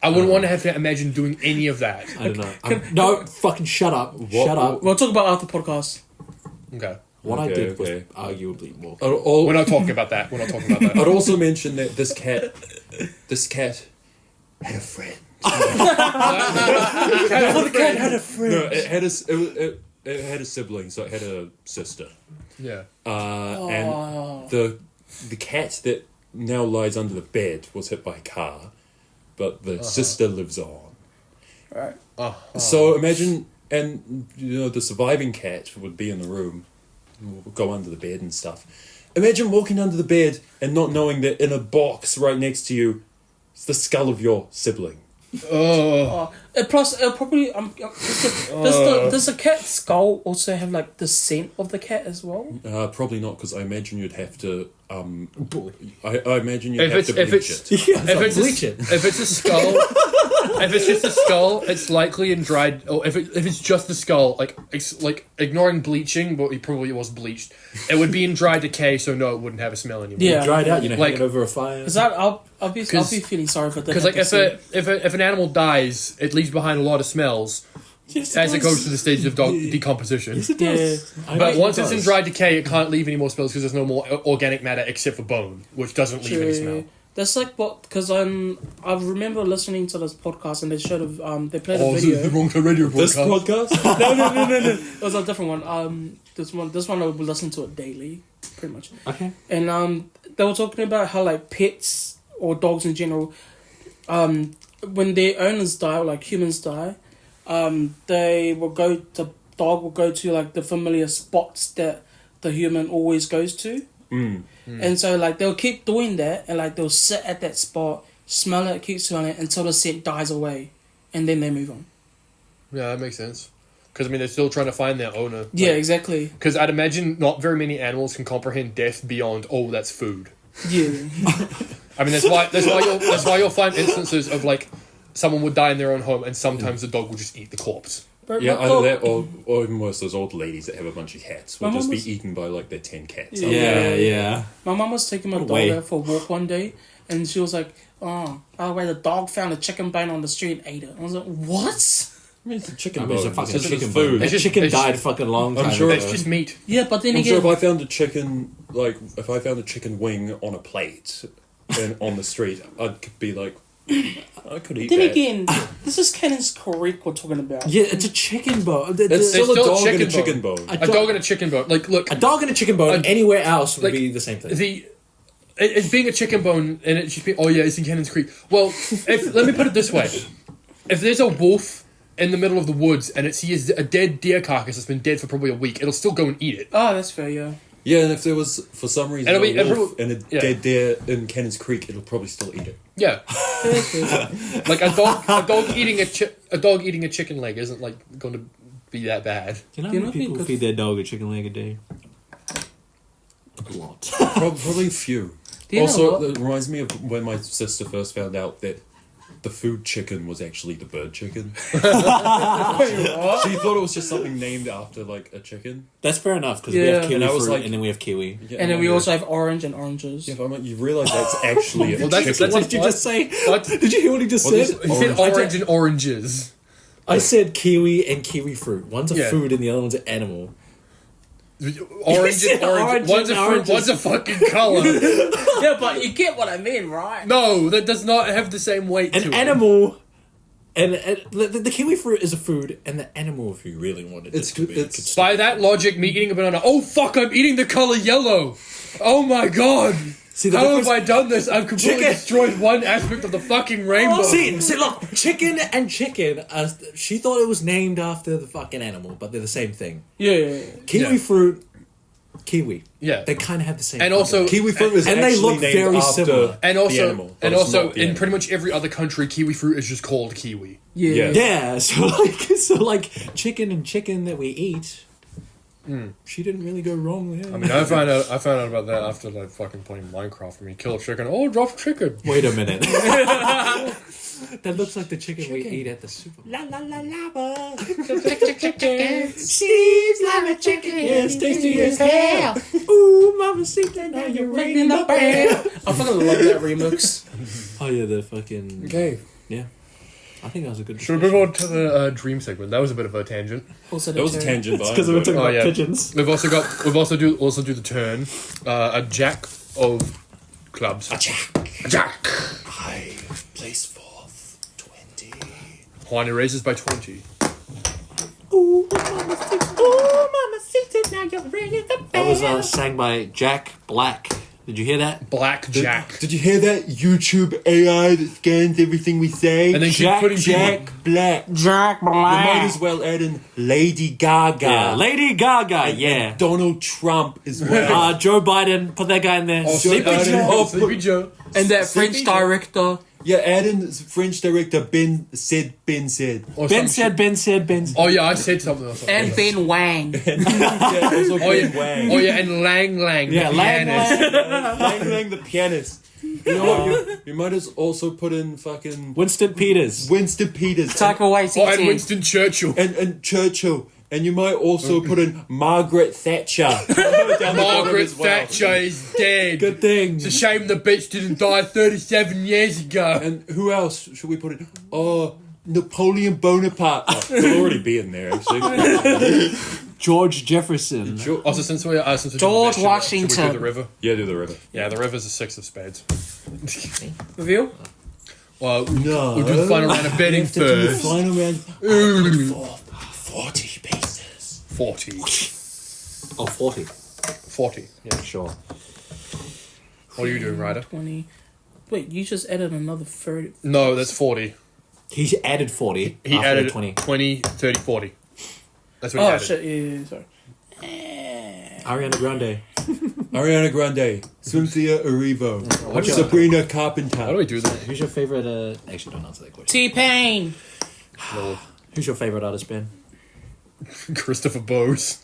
I wouldn't want to have to imagine doing any of that. I don't know. No, fucking shut up. Shut up. we'll talk about after podcast. Okay. What I Okay, did was okay. arguably more. We're not talking about that. We're not talking about that. I'd also mention that this cat had a friend. The cat had a friend. No, it had a sibling, so it had a sister. Yeah. And the cat that now lies under the bed was hit by a car, but the sister lives on. Right. So imagine, and you know, the surviving cat would be in the room, would go under the bed and stuff. Imagine walking under the bed and not knowing that in a box right next to you is the skull of your sibling. Plus, probably does the cat skull also have like the scent of the cat as well? Probably not, because I imagine you'd have to. I imagine you'd If have it's to if bleach it's it. if it's a skull, if it's just a skull, it's likely in dried. Or if it's just the skull, like it's like ignoring bleaching, but it probably was bleached. It would be in dry decay, so no, it wouldn't have a smell anymore. Yeah. Dried out, you know, Like- hang it over a fire. Because I'll be feeling sorry for that. Because like if an animal dies, it leaves behind a lot of smells as it goes through the stages of decomposition. yeah. But once it's in dry decay, it can't leave any more smells because there's no more organic matter except for bone, which doesn't leave any smell. That's like what, because I remember listening to this podcast and they showed they played a video. the Rongotai radio This podcast. podcast? no. It was a different one. This one I would listen to it daily, pretty much. Okay. And they were talking about how like pets or dogs in general, when their owners die or like humans die, dog will go to like the familiar spots that the human always goes to. And so like they'll keep doing that and like they'll sit at that spot, smell it, keep smelling it until the scent dies away, and then they move on. Yeah, that makes sense. Because I mean, they're still trying to find their owner. Yeah, exactly. Because I'd imagine not very many animals can comprehend death beyond that's food. Yeah. I mean, that's why you'll find instances of like someone would die in their own home, and sometimes the dog will just eat the corpse. But Yeah, my either dog- that or even worse, those old ladies that have a bunch of cats will My just mum be was- eaten by like their 10 cats. Yeah. My mum was taking my dog way. out for a walk one day, and she was like, "Oh, where the dog found a chicken bone on the street and ate it." I was like, "What?" I mean, it's a chicken I mean, it's a bone. fucking It's just chicken food. bone. That just- chicken it's- died fucking long time sure ago. It's just meat. Yeah, but then I'm again, sure if I found a chicken, like, if I found a chicken wing on a plate and on the street, I'd be like, I could eat then that. again, this is Cannon's Creek we're talking about. Yeah, it's a chicken bone. It's still a still dog and a chicken chicken bone. A dog and a chicken bone. Like, look, A dog and a chicken bone anywhere else would like, be the same thing. It's being a chicken bone, and it should be. Oh yeah, it's in Cannon's Creek. Well, let me put it this way: if there's a wolf in the middle of the woods and it sees a dead deer carcass that's been dead for probably a week, it'll still go and eat it. Oh, that's fair, yeah. Yeah, and if there was, for some reason, And a it'll be- wolf and a yeah. dead deer in Cannon's Creek, it'll probably still eat it. Yeah, That's fair. like a dog eating a dog eating a chicken leg isn't like going to be that bad. You know how You many know, people because- feed their dog a chicken leg a day? A lot. Probably a few. Do you know Also, what? it reminds me of when my sister first found out that the food chicken was actually the bird chicken. She thought it was just something named after like a chicken. That's fair enough because we Yeah. have kiwi And I was fruit like- and then we have kiwi. Yeah, And then we like, also have orange and oranges. Yeah, but I'm like, you realise that's actually a Well, that's- chicken. What did you just say? What? Did you hear what he just What said? is- He said Orange. orange and oranges. I said kiwi and kiwi fruit. One's a Yeah. food and the other one's an animal. Orange said and orange. orange One's a and fruit, oranges. one's a fucking colour. Yeah, but you get what I mean, right? No, that does not have the same weight to An it. animal. And the kiwi fruit is a food, and the animal, if you really wanted it It's to good- be, it's- could By that logic, me eating a banana. Oh fuck! I'm eating the color yellow. Oh my god! See, the How have difference- I done this? I've completely Chicken. destroyed one aspect of the fucking rainbow. See, look, chicken and chicken. She thought it was named after the fucking animal, but they're the same thing. Yeah. Kiwi Yeah. fruit, kiwi. Yeah. They kind of have the same. And fucking- also- Kiwi fruit is And they actually look named very after similar. And the also, animal, but and it's also, not the in animal. pretty much every other country, kiwi fruit is just called kiwi. Yeah. yeah. So like chicken and chicken that we eat. She didn't really go wrong there. I mean, I found out about that after like fucking playing Minecraft. When you kill a chicken, oh, drop chicken. Wait a minute. That looks like the chicken we eat at the supermarket. La la la lava. Steve's lava chicken. Yes, tasty as hell. Ooh, mama, see that now you're ringing the bell. I fucking love that remix. Oh yeah, the fucking Okay. yeah. I think that was a good. Should we move on to the dream segment? That was a bit of a tangent. Also That was a tangent, but Because we were talking Oh, about yeah. pigeons. We've also do the turn. A jack of clubs. A jack. I place fourth, 20. Juan raises by 20. Ooh, mama, now you're ringing the bell. That was sang by Jack Black. Did you hear that? Black Jack. Did you hear that YouTube AI that scans everything we say? And then keep putting Jack Black. Jack You might Black. as well add in Lady Gaga. Yeah, Lady Gaga. Yeah. Donald Trump as well. Joe Biden. Put that guy in there. Sleepy Joe. Sleepy Joe. And that French director. Yeah, add in French director Ben said. Or Ben some said. shit. Oh yeah, I said something else. And Ben Wang. Yeah, also Oh Ben yeah. Wang. Oh yeah, and Lang Lang. Yeah, the Lang pianist. Lang Lang the pianist. You know what? You might as also put in fucking Winston Peters. Winston Peters Taika Oh, and Waititi. Winston Churchill. and Churchill. And you might also put in Margaret Thatcher. Down the bottom Margaret as well. Thatcher is dead. Good thing. It's a shame the bitch didn't die 37 years ago. And who else should we put in? Oh, Napoleon Bonaparte. Oh, he'll already be in there, actually. George Jefferson. Also, since we George should we Washington. do the river? Yeah, do the river. Yeah, the river's a 6 of spades. Reveal? Well, No. we'll do the final round of betting first. Final round. Ooh, 40 pieces. 40. Oh, 40. 40. Yeah. Sure. What are you doing, Ryder? 20. Wait, you just added another 30. No, that's 40. He added 40. He after added 20. 20, 30, 40. That's what he Oh, added. shit. Yeah, sorry. Ariana Grande. Ariana Grande. Cynthia Erivo. What's your- Sabrina How do Carpenter. we do that? Who's your favorite? Actually, don't answer that question. T-Pain. No. Who's your favorite artist, Ben? Christopher Bose.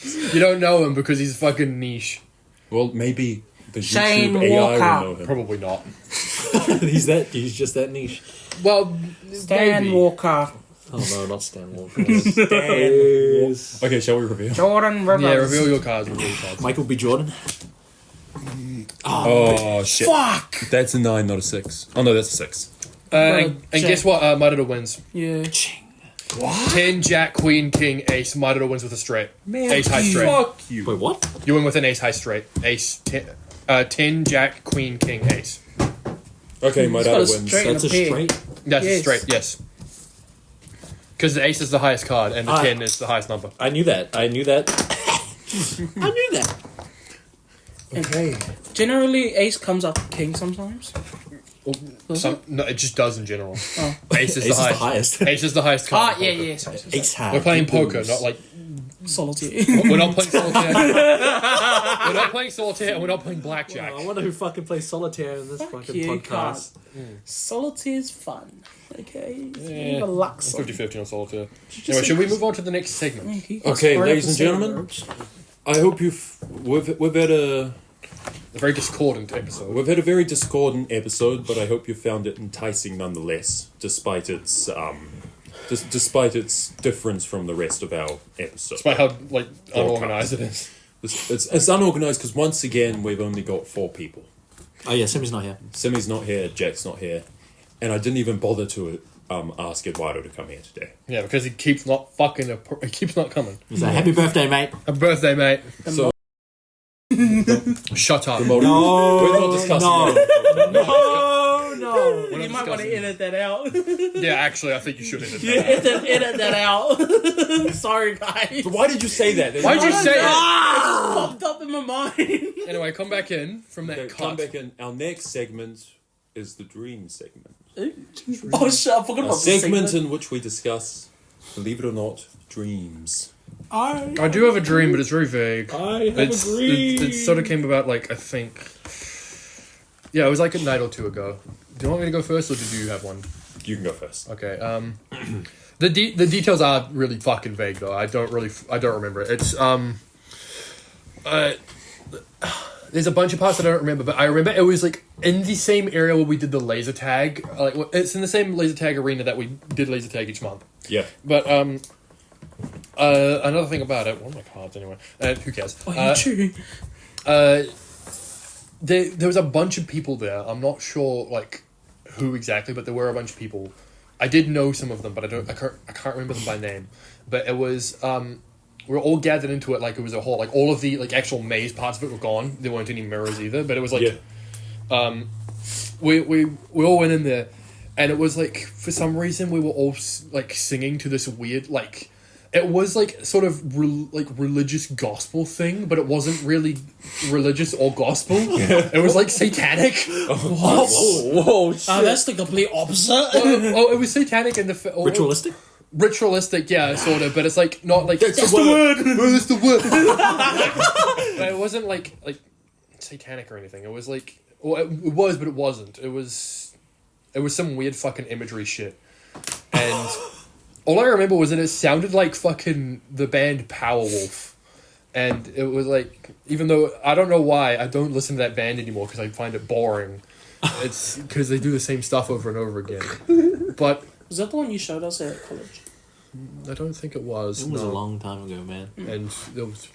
You don't know him because he's fucking niche. Well, maybe the Shane YouTube AI Walker. will know him. Probably not. He's just that niche. Well, Stan maybe. Walker. Oh no, not Stan Walker. Okay, shall we reveal? Jordan Rivers. Yeah, reveal your cards. Reveal your cards. Michael B. Jordan. Oh, shit. Fuck! That's a 9, not a 6. Oh, no, that's a 6. And Jack. guess what? Maruda wins. Yeah. 10, Jack, Queen, King, Ace. Maruda wins with a straight. Ace high straight. Fuck you. Wait, what? You win with an ace high straight. Ace 10, Jack, Queen, King, Ace. Okay, my He's got dad a wins. straight- That's a pig. straight. That's Yes. straight, yes. Because the ace is the highest card and the Ah. 10 is the highest number. I knew that. I knew that. Okay. Generally, ace comes up king sometimes. No, it just does in general. Oh. Ace is Ace the highest. Ace is the highest card. Ah, yeah. Sorry. Ace high. We're playing poker, Blues. not like Solitaire. we're not playing solitaire. We're not playing solitaire, and we're not playing blackjack. I wonder who fucking plays solitaire in this Fuck fucking you, podcast. Solitaire's fun. Okay? It's Yeah. relaxing. 50-50 on solitaire. Anyway, should we move on to the next segment? Okay, ladies and gentlemen. I hope we've had a A very discordant episode. We've had a very discordant episode, but I hope you found it enticing nonetheless, despite its difference from the rest of our episodes. Despite how unorganized it is. It's unorganized because once again we've only got 4 people. Oh yeah, Simi's not here. Simi's not here, Jack's not here, and I didn't even bother to ask Eduardo to come here today. Yeah, because he keeps not coming. He's like, happy birthday, mate. Happy birthday, mate. So Shut up. we're not discussing that. No. You might want to edit that out. Yeah, actually, I think you should edit that. edit that out. Sorry, guys. But why did you say that? Why'd you say it? Popped up in my mind. Anyway, come back in from that Okay, cut. come back in. Our next segment is the dream segment. Oh shit! I forgot A about the segment in which we discuss, believe it or not, dreams. I do have a dream, but it's very vague. I have It sort of came about, I think... Yeah, it was like a night or two ago. Do you want me to go first, or did you have one? You can go first. Okay, the details are really fucking vague, though. I don't remember it. It's, there's a bunch of parts I don't remember, but I remember it was, in the same area where we did the laser tag. It's in the same laser tag arena that we did laser tag each month. Yeah. But, another thing about it, one of my cards anyway, who cares? There was a bunch of people there. I'm not sure who exactly, but there were a bunch of people. I did know some of them, but I can't remember them by name. But it was we were all gathered into it like it was a whole, all of the actual maze parts of it were gone. There weren't any mirrors either, but it was we all went in there, and it was for some reason we were all singing to this weird it was sort of religious gospel thing, but it wasn't really religious or gospel. It was satanic. What? Whoa! Shit. That's the complete opposite. It was satanic and Ritualistic? Ritualistic, yeah, sort of, but it's not That's the word. That's the word. But it wasn't satanic or anything. It was it was, but it wasn't. It was some weird fucking imagery shit, and. All I remember was that it sounded like fucking the band Powerwolf. And it was even though I don't know why I don't listen to that band anymore because I find it boring. It's because they do the same stuff over and over again. But Was that the one you showed us at college? I don't think it was. It was a long time ago, man. And there was,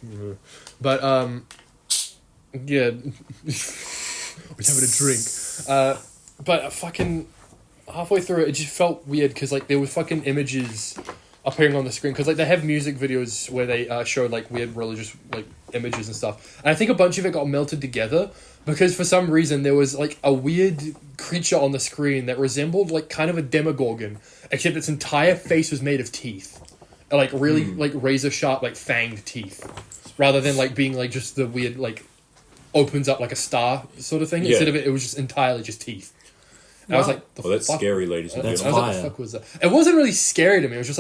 but yeah, we're having a drink. But fucking. Halfway through it just felt weird because there were fucking images appearing on the screen because they have music videos where they show weird religious images and stuff, and I think a bunch of it got melted together because for some reason there was a weird creature on the screen that resembled kind of a demogorgon, except its entire face was made of teeth, really razor sharp fanged teeth, rather than being just the weird opens up like a star sort of thing. Yeah. Instead of it was just entirely just teeth. And I was like, the that's fuck? scary, ladies and That's gentlemen. I was like, the fuck was that? It wasn't really scary to me. It was just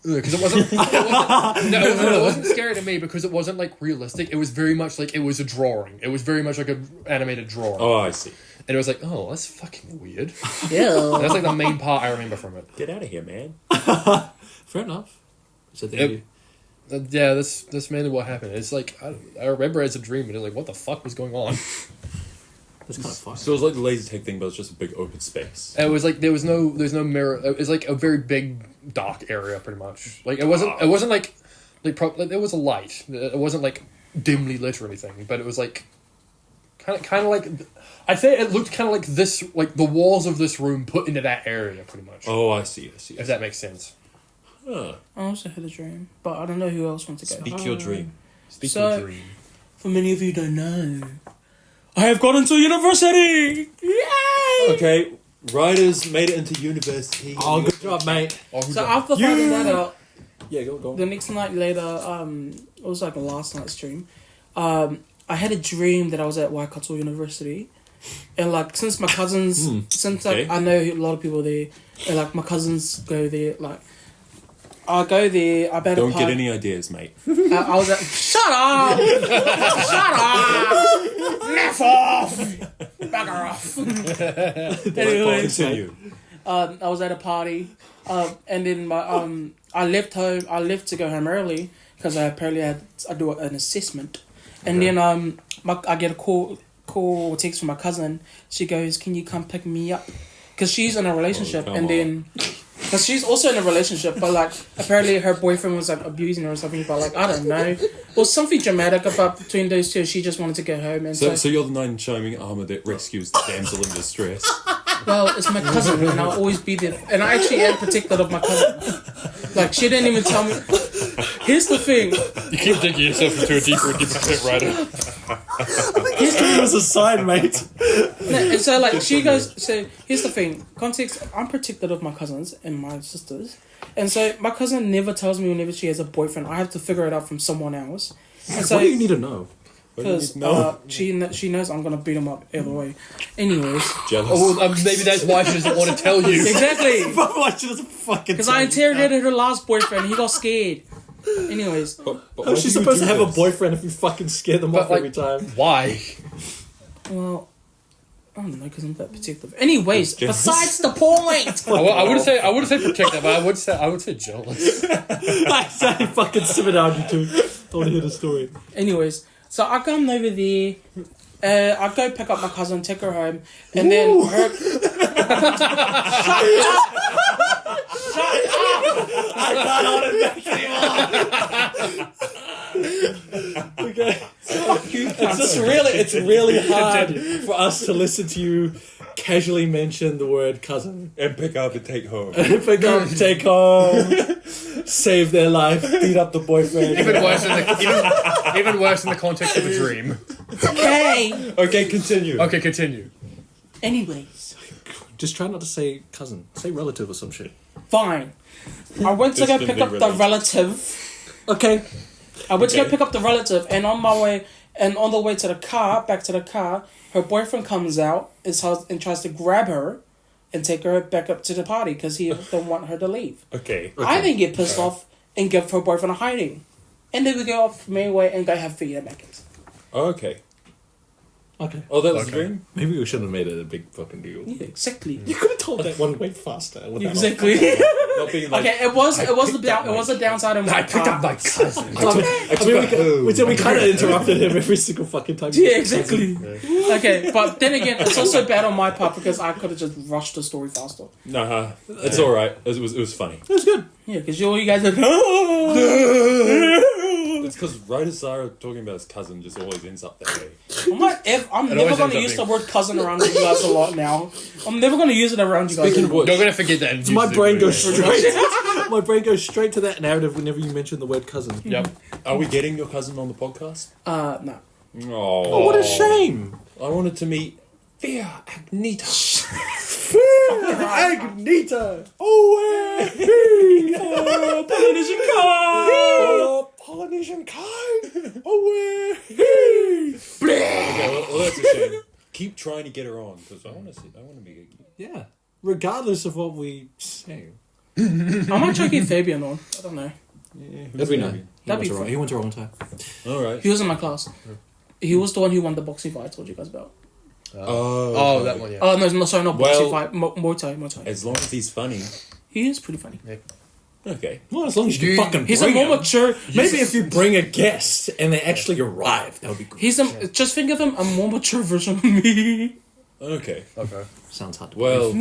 because it wasn't. It wasn't scary to me because it wasn't realistic. It was very much it was a drawing. It was very much an animated drawing. Oh, I see. And it was oh, that's fucking weird. Yeah. That's the main part I remember from it. Get out of here, man. Fair enough. So Yeah, that's mainly what happened. It's I remember it as a dream, and it's what the fuck was going on? that's kind of fun. So it was like the laser tag thing, but it's just a big open space. And it was there's no mirror. It was a very big dark area, pretty much. It wasn't there was a light. It wasn't dimly lit or anything, but it was kind of I'd say it looked kind of like this, the walls of this room put into that area, pretty much. Oh, I see. If that makes sense. Huh. I also had a dream, but I don't know who else wants to go. Speak your dream. Speak So- your dream. For many of you who don't know, I have gone into university! Yay! Okay, Riders made it into university. Oh, good job, mate. So after finding that out, Yeah, go. the next night later, it was the last night's dream, I had a dream that I was at Waikato University. And since my cousins, okay. I know a lot of people there, and my cousins go there, I go there, I better Don't get any ideas, mate. I was shut up! Shut up! F off! Bugger off! Anyway, Continue. I was at a party, and then I left home. I left to go home early because I apparently I do an assessment, and then I get a call call or text from my cousin, she goes, "Can you come pick me up?" Because she's in a relationship, come and then because she's also in a relationship, but like apparently her boyfriend was like abusing her or something. But like I don't know, or something dramatic about between those two. She just wanted to go home, and So you're the knight in shining armor that rescues the damsel in distress. well, it's my cousin, and I'll always be there. And I actually am protective of my cousin. Like she didn't even tell me. Here's the thing. You keep digging yourself into a deeper and deeper pit, Ryder. History was a sign, mate. No, and so like she goes. So here's the thing. Context. I'm protective of my cousins and my sisters, and so my cousin never tells me whenever she has a boyfriend. I have to figure it out from someone else. And so What do you need to know? because she knows I'm gonna beat him up either way. Anyways, Jealous. Oh, well, maybe that's why she doesn't want to tell you. exactly. Why she doesn't fucking Because tell I you? interrogated her last boyfriend. He got scared. Anyways, But How's she supposed to have a boyfriend if you fucking scare them off like, every time? Why? well, I don't know because I'm that protective. Anyways, Jealous. besides the point. I wouldn't say protective, but I would say jealous. I say fucking simmer down, you two. I want to hear the story. Anyways, so I come over there. I go pick up my cousin, take her home, and then her. Okay. It's really hard for us to listen to you casually mention the word cousin. And pick up and take home. Pick up, take home, save their life, beat up the boyfriend. Even worse in the context of a dream. Okay. Okay, continue. Okay, continue. Anyways, Just try not to say cousin. Say relative or some shit. fine. I went to go Distant pick up the relative. relative. Okay. I went to go Okay. pick up the relative, and on the way to the car, back to the car, her boyfriend comes out and tries to grab her and take her back up to the party because he don't want her to leave. Okay. I then get pissed off and give her boyfriend a hiding. And then we go off Mayway and go have food at Macca's. Okay. Okay. Oh, that was Okay. the dream? Maybe we shouldn't have made it a big fucking deal. Yeah, exactly. You could have told that one way faster. without- Exactly. Not being like, Okay, it was a downside in my I picked up my cousin. We kind of interrupted him every single fucking time. Yeah, exactly. Okay, but then again, it's also bad on my part because I could have just rushed the story faster. nah, it's alright. It was funny. It was good. Yeah, because you guys are It's because Ryder Zara talking about his cousin just always ends up that way. I'm never always going to ends use up the word cousin around you guys a lot now. I'm never going to use it around you guys. Speaking of which, You're gonna forget that. And My use it brain anyway. goes straight. My brain goes straight to that narrative whenever you mention the word cousin. Yep. are we getting your cousin on the podcast? No. Oh, What a shame. I wanted to meet Via Agnita. Agnita. Oh, Polynesian kind. Polynesian kind. Oh, Okay, well, that's a shame. Keep trying to get her on because I want to be. yeah. Regardless of what we say. I might try to get Fabian on. I don't know. That'd be nice. That'd be fun. He went to Rongotai. All right. He was in my class. He was the one who won the boxing fight I told you guys about. Oh, that one, yeah. Oh, no, sorry, not boxing Well- fight. Muay Thai. As long as he's funny. He is pretty funny. Okay. Well, as long as you fucking He's a bring more him. mature... Maybe if you bring a guest and they actually arrive, that would be good. Just think of him a more mature version of me. Okay. Okay. Sounds hard. Well,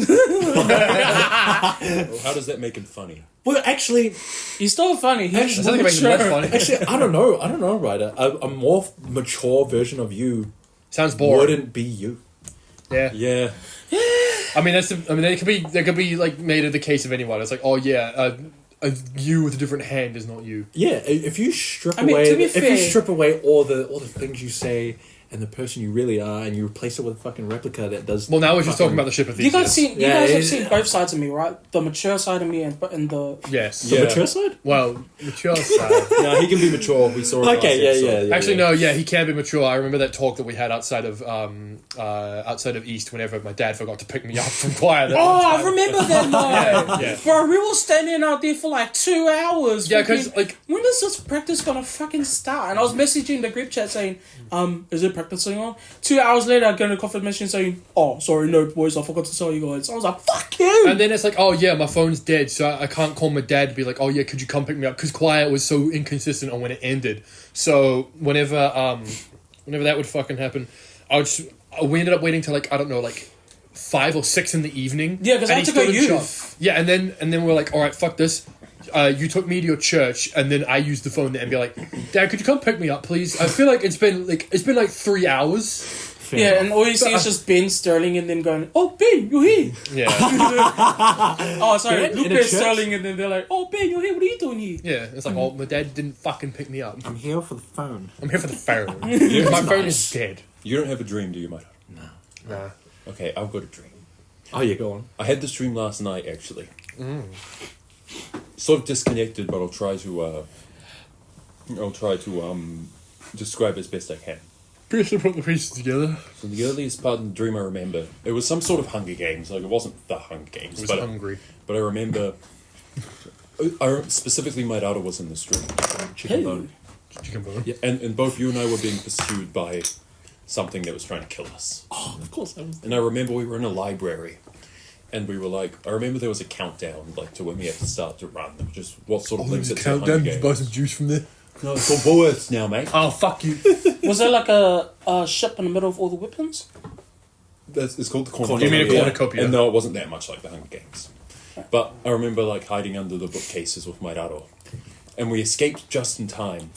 how does that make him funny? Well, actually, He's still funny. He's Does that make it less funny? actually, I don't know, Ryder. A more mature version of you Sounds boring. wouldn't be you. Yeah. Yeah. I mean, there could be like made of the case of anyone. It's like, oh yeah, a you with a different hand is not you. Yeah, if you strip I mean, away, to be if you fair- strip away all the things you say and the person you really are, and you replace it with a fucking replica that does. Well, now we're just talking about the ship of You Theseus. guys have seen both sides of me, right? The mature side of me and the... Yes. the Yeah. mature side. Well, mature side. No, he can be mature. We saw it. Okay, last episode. yeah. Actually, no. Yeah, he can be mature. I remember that talk that we had outside of East. Whenever my dad forgot to pick me up from choir. that one Oh, I time. remember that night. Yeah. Bro, we were standing out there for like 2 hours. Yeah, 'cause, thinking, like- when is this practice gonna fucking start? And I was messaging the group chat saying, is it practicing on? 2 hours later, I get a confirmation saying, oh, sorry, no, boys, I forgot to tell you guys. I was like, fuck you! And then it's like, oh yeah, my phone's dead, so I can't call my dad to be like, oh yeah, could you come pick me up? Because choir was so inconsistent on when it ended. So whenever that would fucking happen, we ended up waiting till like, I don't know, like 5 or 6 in the evening. Yeah, because and I he took a still didn't youth. show up. Yeah, and then we're like, all right, fuck this. You took me to your church, and then I used the phone there and be like, Dad, could you come pick me up, please? I feel like it's been like 3 hours. Yeah, and all you see is just Ben Sterling and then going, oh, Ben, you're here. Yeah. Oh, sorry, Ben Luke in a Ben church? Sterling, and then they're like, oh, Ben, you're here, what are you doing here? Yeah, it's like, oh, my dad didn't fucking pick me up. I'm here for the phone. I'm here for the phone. My phone is dead. You don't have a dream, do you, mate? Nah. Okay, I've got a dream. Oh, yeah, go on. I had this dream last night, actually. Sort of disconnected, but I'll try to describe it as best I can. Best to put the pieces together. So the earliest part of the dream I remember, it was some sort of Hunger Games. Like, it wasn't the Hunger Games. I was hungry. But I remember... specifically, my daughter was in this dream. Chicken bone. Chicken bone. Yeah, and both you and I were being pursued by something that was trying to kill us. Oh, of course. I was. And I remember we were in a library, and we were like, I remember there was a countdown, like, to when we had to start to run. Just what sort of links it to Hunger Countdown. Did you buy Games. some juice from there? No, it's called Bois now, mate. Oh, fuck you. Was there like a ship in the middle of all the weapons? It's called the You mean a cornucopia? And no, it wasn't that much like the Hunger Games. But I remember, like, hiding under the bookcases with my dado. And we escaped just in time.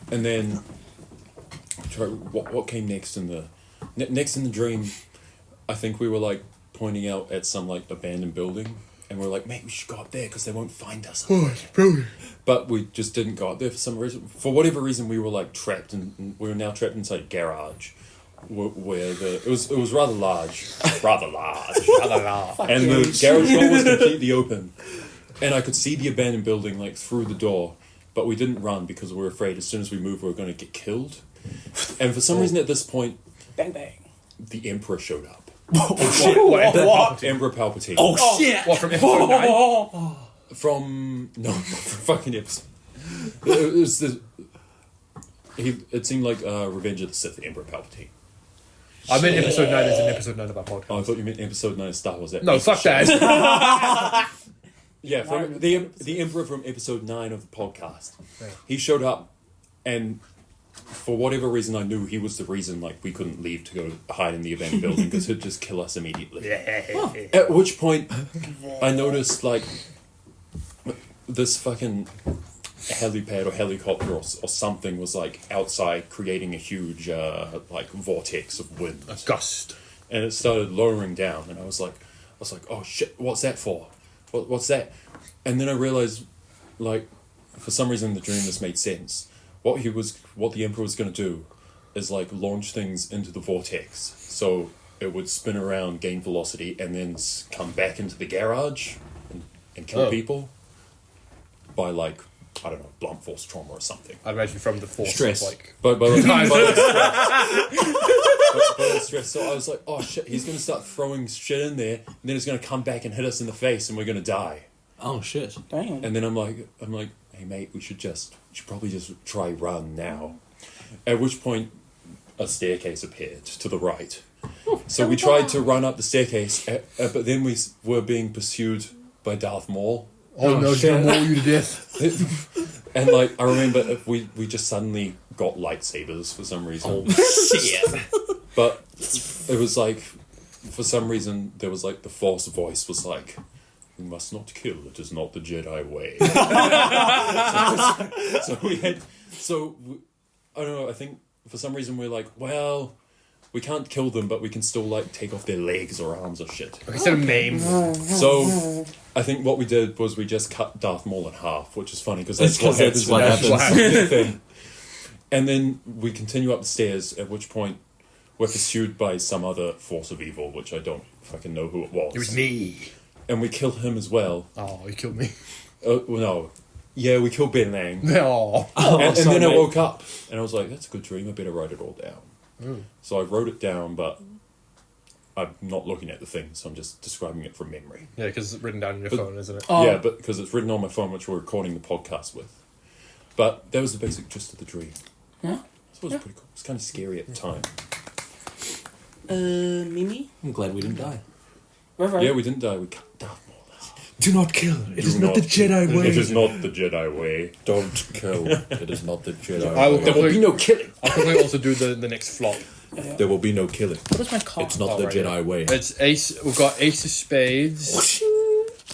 And then... What came next in the... Next in the dream, I think we were, like, pointing out at some, like, abandoned building. And we were like, mate, we should go up there because they won't find us. Oh, it's brilliant. But we just didn't go up there for some reason. For whatever reason, we were, like, trapped. We were now trapped inside a garage. Where it was rather large. Rather large. And the garage door was completely open. And I could see the abandoned building, like, through the door. But we didn't run because we were afraid as soon as we moved we were going to get killed. And for some reason at this point, Bang, bang. the Emperor showed up. Oh, shit. What? Emperor Palpatine. Oh, shit! What, from episode 9? From... No, not from fucking episode. It was the... It seemed like Revenge of the Sith, Emperor Palpatine. I meant episode 9 as in episode 9 of our podcast. Oh, I thought you meant episode 9 of Star Wars. No, fuck that. Yeah, from the Emperor from episode 9 of the podcast. Yeah. He showed up, and for whatever reason, I knew he was the reason, like, we couldn't leave to go hide in the abandoned building because he'd just kill us immediately. At which point, I noticed, like, this fucking helipad or helicopter or something was, like, outside creating a huge, like, vortex of wind. A gust. And it started lowering down, and I was like, oh shit, what's that for? What's that? And then I realized, like, for some reason in the dream this made sense. What the Emperor was going to do is, like, launch things into the vortex. So it would spin around, gain velocity, and then come back into the garage and kill people by, like, I don't know, blunt force trauma or something. I imagine from the force. Stress. Like, By stress. So I was like, oh shit, he's going to start throwing shit in there, and then it's going to come back and hit us in the face, and we're going to die. Oh, shit. Damn. And then I'm like, hey mate, we should probably just try run now. At which point, a staircase appeared to the right. So we tried to run up the staircase, but then we were being pursued by Darth Maul. oh no, she's gonna maul you to death. And, like, I remember we just suddenly got lightsabers for some reason. Oh, shit. But it was like, for some reason, there was, like, the Force voice was like, you must not kill, it is not the Jedi way. I don't know, I think for some reason we're like, well, we can't kill them, but we can still, like, take off their legs or arms or shit. Instead of maim. So I think what we did was we just cut Darth Maul in half, which is funny because that's That's what what happens. happens. Thing. And then we continue up the stairs, at which point we're pursued by some other force of evil, which I don't fucking know who it was. It was me. And we kill him as well. Oh, you killed me. Well, no. Yeah, we killed Ben Lang. No. And sorry, then I mate. woke up, and I was like, that's a good dream, I better write it all down. So I wrote it down, but I'm not looking at the thing, so I'm just describing it from memory. Yeah, because it's written down on your phone, isn't it? Oh. Yeah, but because it's written on my phone, which we're recording the podcast with. But that was the basic gist of the dream. Yeah. So it was pretty cool. It was kind of scary at the time. Mimi? I'm glad we didn't die. Reverend? Yeah, we didn't die. We cut Darth Maul out. Do not kill. It is Do not the Jedi way. It is not the Jedi way. Don't kill. It is not the Jedi I will way. There will be no killing. I'll probably also do the next flop. There will be no killing. What is my card? It's not the right Jedi way. It's ace. We've got ace of spades,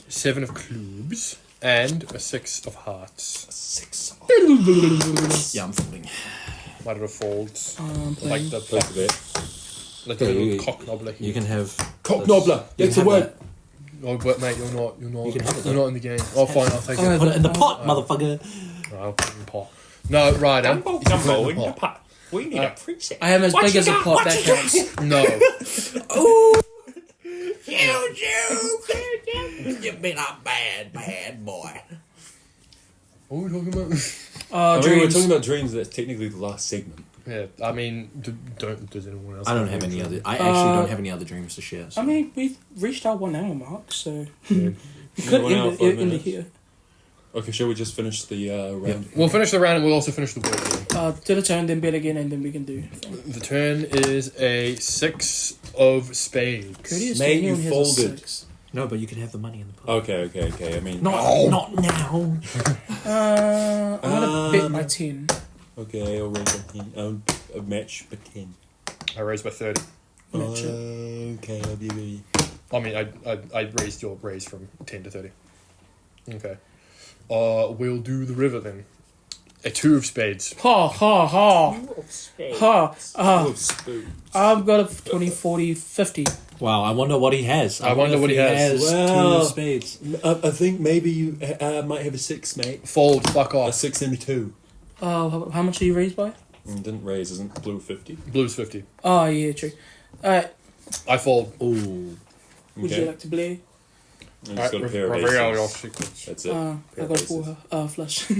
7 of clubs, and a 6 of hearts. 6. Yeah, I'm folding. Might have folds. Like the Place of it. like the little cock knobbler. You can have Cock knobbler. That's the word. Oh, but mate, you're not. You can have it, You're not in the game. Oh, fine. I'll take it. Put it in the pot, motherfucker. I'll put it in the pot. No, Ryder. You can put it in the pot. We need a preset. I am as big as a pot. That counts. No. You've been a bad boy. What are we talking about? We're Dreams. talking about dreams. That's technically the last segment. Yeah, I mean, does anyone else? I don't have any other. I actually don't have any other dreams to share. So. I mean, we've reached our 1 hour mark, so Yeah. we could 1 hour, end 5 it minutes. here. Okay, shall we just finish the round? We'll finish the round and we'll also finish the board game. Do the turn, then bet again, and then we can do. The turn is a 6 of spades. Courteous Mate, Daniel you has a folded. 6. No, but you can have the money in the pot. Okay. I mean, Not now. I'm gonna bet by 10. okay, I'll raise a match for 10. I raised by 30. Match it. Okay, I'll be ready. I mean, I raised your raise from 10 to 30. Okay. We'll do the river then. A 2 of spades. Ha ha ha. Ha. Oh, spoon. I've got a 20, 40, 50. Wow, I wonder what he has. I wonder what he has. Two Wow. of spades. I think maybe you might have a 6, mate. Fold, fuck A off. 6 and a 2. How much are you raised by? Didn't raise, isn't blue 50? Blue's 50. Oh, yeah, true. Alright, I fold. Ooh. would you like to play? I just got a pair of Reveal your aces. secrets. That's it. I Pair of got aces. 4 flush.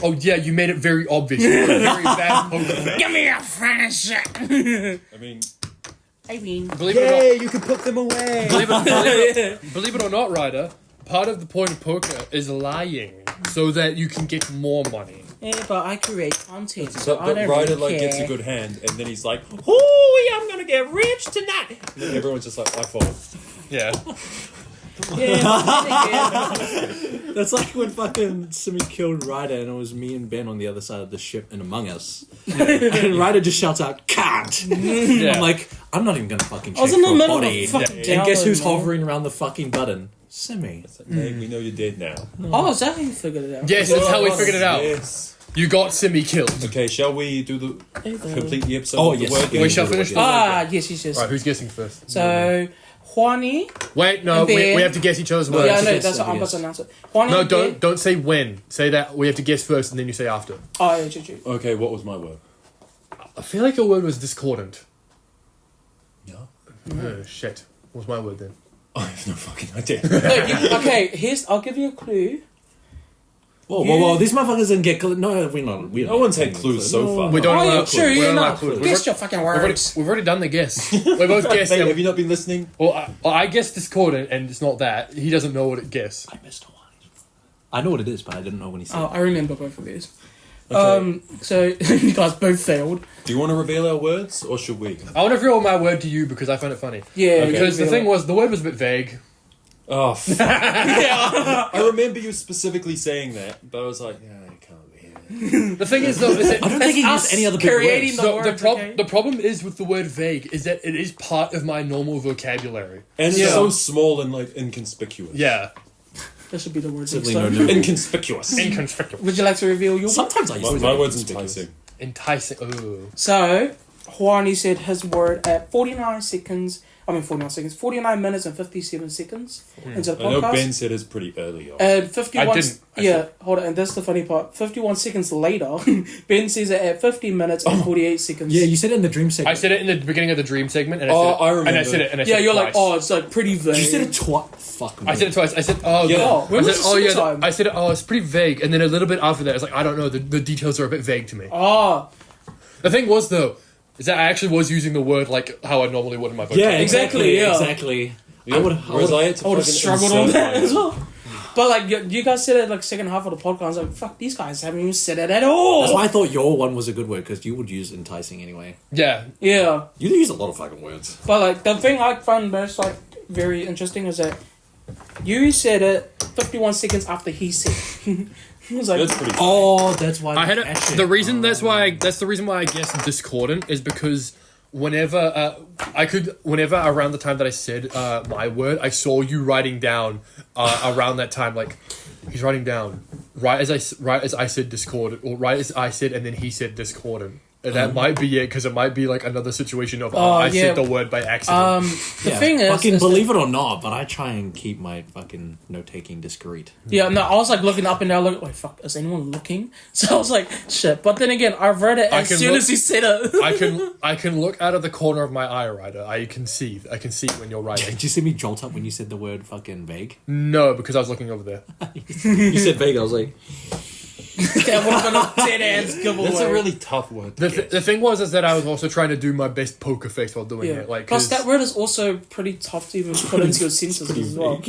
Oh yeah, you made it very obvious. You got a very bad poker face. Give me a finish! I mean, I mean, Believe it or not, you can put them away. believe it or not, Ryder, part of the point of poker is lying so that you can get more money. yeah, but I create content, so I But don't Ryder really care. gets a good hand, and then he's like, "Ooh, I'm gonna get rich tonight." And then everyone's just like, "I fold." Yeah. Yeah, That's like when fucking Simi killed Ryder and it was me and Ben on the other side of the ship in Among Us. And Ryder just shouts out, "Can't!" Yeah. I'm like, I'm not even gonna fucking check I was in the for a middle of body. a fucking And guess who's download, man. hovering around the fucking button? Simi. It's like, "Mate, we know you're dead now." Oh, is that how you figured it out? Yes, that's how we figured it out. Yes. You got Simi killed. Okay, shall we do the complete the episode? Oh, of the yes. word game? We shall finish the Yes. Right, who's guessing first? So, Juani. Wait, no, And Ben- we have to guess each other's words. Yeah, I know, yes, that's what I'm yes. about to announce it. Juani No, and Ben- don't say when. Say that we have to guess first and then you say after. Oh, yeah, true. Okay, what was my word? I feel like your word was discordant. Yeah. Oh, shit. What's my word then? I have no fucking idea. Okay, I'll give you a clue. Whoa, these motherfuckers didn't get... No, we're not. No one's had clues so far. We don't Oh, allow yeah, clues. sure, We yeah, don't allow no. clues. Guess your fucking words. We've already done the guess. We both guessed. Mate, and- have you not been listening? well, I guessed discordant and it's not that. He doesn't know what it guessed. I missed one. I know what it is, but I didn't know when he said Oh, I remember both of these. Okay. So you guys both failed. Do you want to reveal our words, or should we? I want to reveal my word to you because I found it funny. Yeah, Because yeah, the thing was, the word was a bit vague. Oh, I remember you specifically saying that, but I was like, yeah, I can't be here. The thing is, though, is that I don't think he used any other big creating words. the the words, okay? the problem is with the word vague is that it is part of my normal vocabulary. And it's Yeah. so small and like inconspicuous. Yeah. That should be the words. Certainly next no time. new- Inconspicuous. Inconspicuous. Would you like to reveal your? Sometimes I used to My be word's conspicuous. enticing. Enticing. Ooh. So Juani said his word at 49 seconds. 49 minutes and 57 seconds into the I know podcast. Ben said it's pretty early on. And 51. I didn't. Hold on. And that's the funny part. 51 seconds later, Ben says it at 50 minutes and 48 seconds. Yeah, you said it in the dream segment. I said it in the beginning of the dream segment, and I Oh, said it, I remember. And I said it, and I said Yeah, it you're like, twice. oh, it's like pretty vague. You said it twice. Fuck me. I said it twice. I said, oh, Yeah. yeah. Oh, when I was said, the oh, second yeah. time? I said, oh, it's pretty vague. And then a little bit after that, I was like, I don't know. The details are a bit vague to me. Oh, The thing was, though, is that I actually was using the word like how I normally would in my vocabulary. Yeah, Exactly, yeah. Exactly. Yeah, whereas I had to I would have fucking struggled on insert that my- as well. But like you guys said it like second half of the podcast. I was like, fuck, these guys haven't even said it at all. That's why I thought your one was a good word, because you would use enticing anyway. Yeah. Yeah, You use a lot of fucking words. but like the thing I found most like very interesting is that you said it 51 seconds after he said it. He was like, That's pretty. Oh, that's why. I had Actually- the reason that's the reason why I guessed discordant is because whenever around the time that I said my word, I saw you writing down around that time, like he's writing down right as I said discordant, or right as I said and then he said discordant. And that might be it, because it might be like another situation of I said the word by accident. The thing is, fucking believe it or not, but I try and keep my fucking note taking discreet. Yeah, no, I was like looking up and down, like, fuck, is anyone looking? So I was like, shit. But then again, I read it as soon as he said it. I can look out of the corner of my eye, Ryder. I can see when you're writing. Did you see me jolt up when you said the word fucking vague? No, because I was looking over there. You said vague, I was like... That would have been a dead ass giveaway. That's a really tough word. The thing was that I was also trying to do my best poker face while doing it. Like, plus that word is also pretty tough to even put into a sentence as well.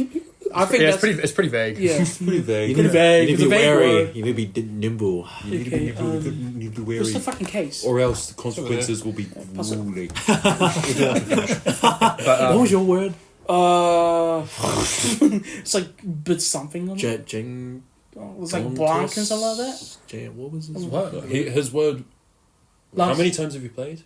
I think it's pretty vague. Yeah, It's pretty vague. You need to be wary. You need to be nimble. You need to be wary. what's the fucking case? Or else the consequences will be grueling. What was your word? It's like bit something on it. Jing. It was like blank and something like that. What was his What? His word... How many times have you played?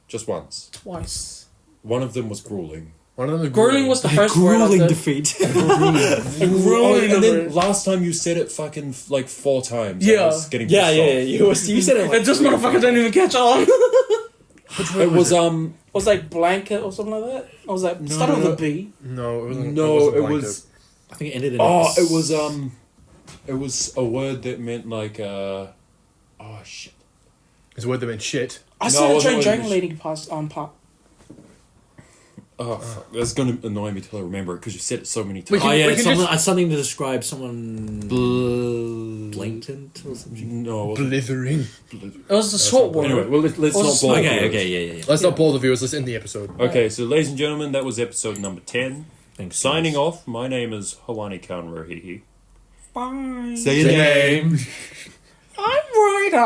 Just once. Twice. One of them was grueling. One of them Grueling was the first word I grueling did. defeat. And then last time you said it fucking like 4 times. Yeah. I was getting Yeah. You said it. And this motherfucker didn't even catch on. It was It was like blanket or something like that. I was like, started with a B. No, it wasn't. it was. I think it ended in Oh, X. it was a word that meant like shit. It's a word that meant shit. I No, said it a wasn't train what it dragon lady past part. Oh, fuck. That's gonna annoy me till I remember it because you said it so many We times. can- Oh yeah, just- it's something to describe someone blatant or something. No. Blithering. It was a short word. Anyway, well, let's not Also- bore the Okay, viewers. yeah. Let's not bore the viewers. Let's end the episode. Okay, so ladies and gentlemen, that was episode number 10. Thanks. Signing off, my name is Hawani Kaunrohihi. Bye. Say your name. I'm Ryder.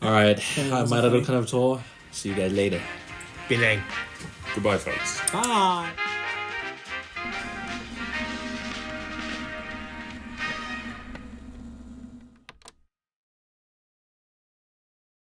Alright, my little kind of tour. See you guys later. Penang. Goodbye, folks. Bye.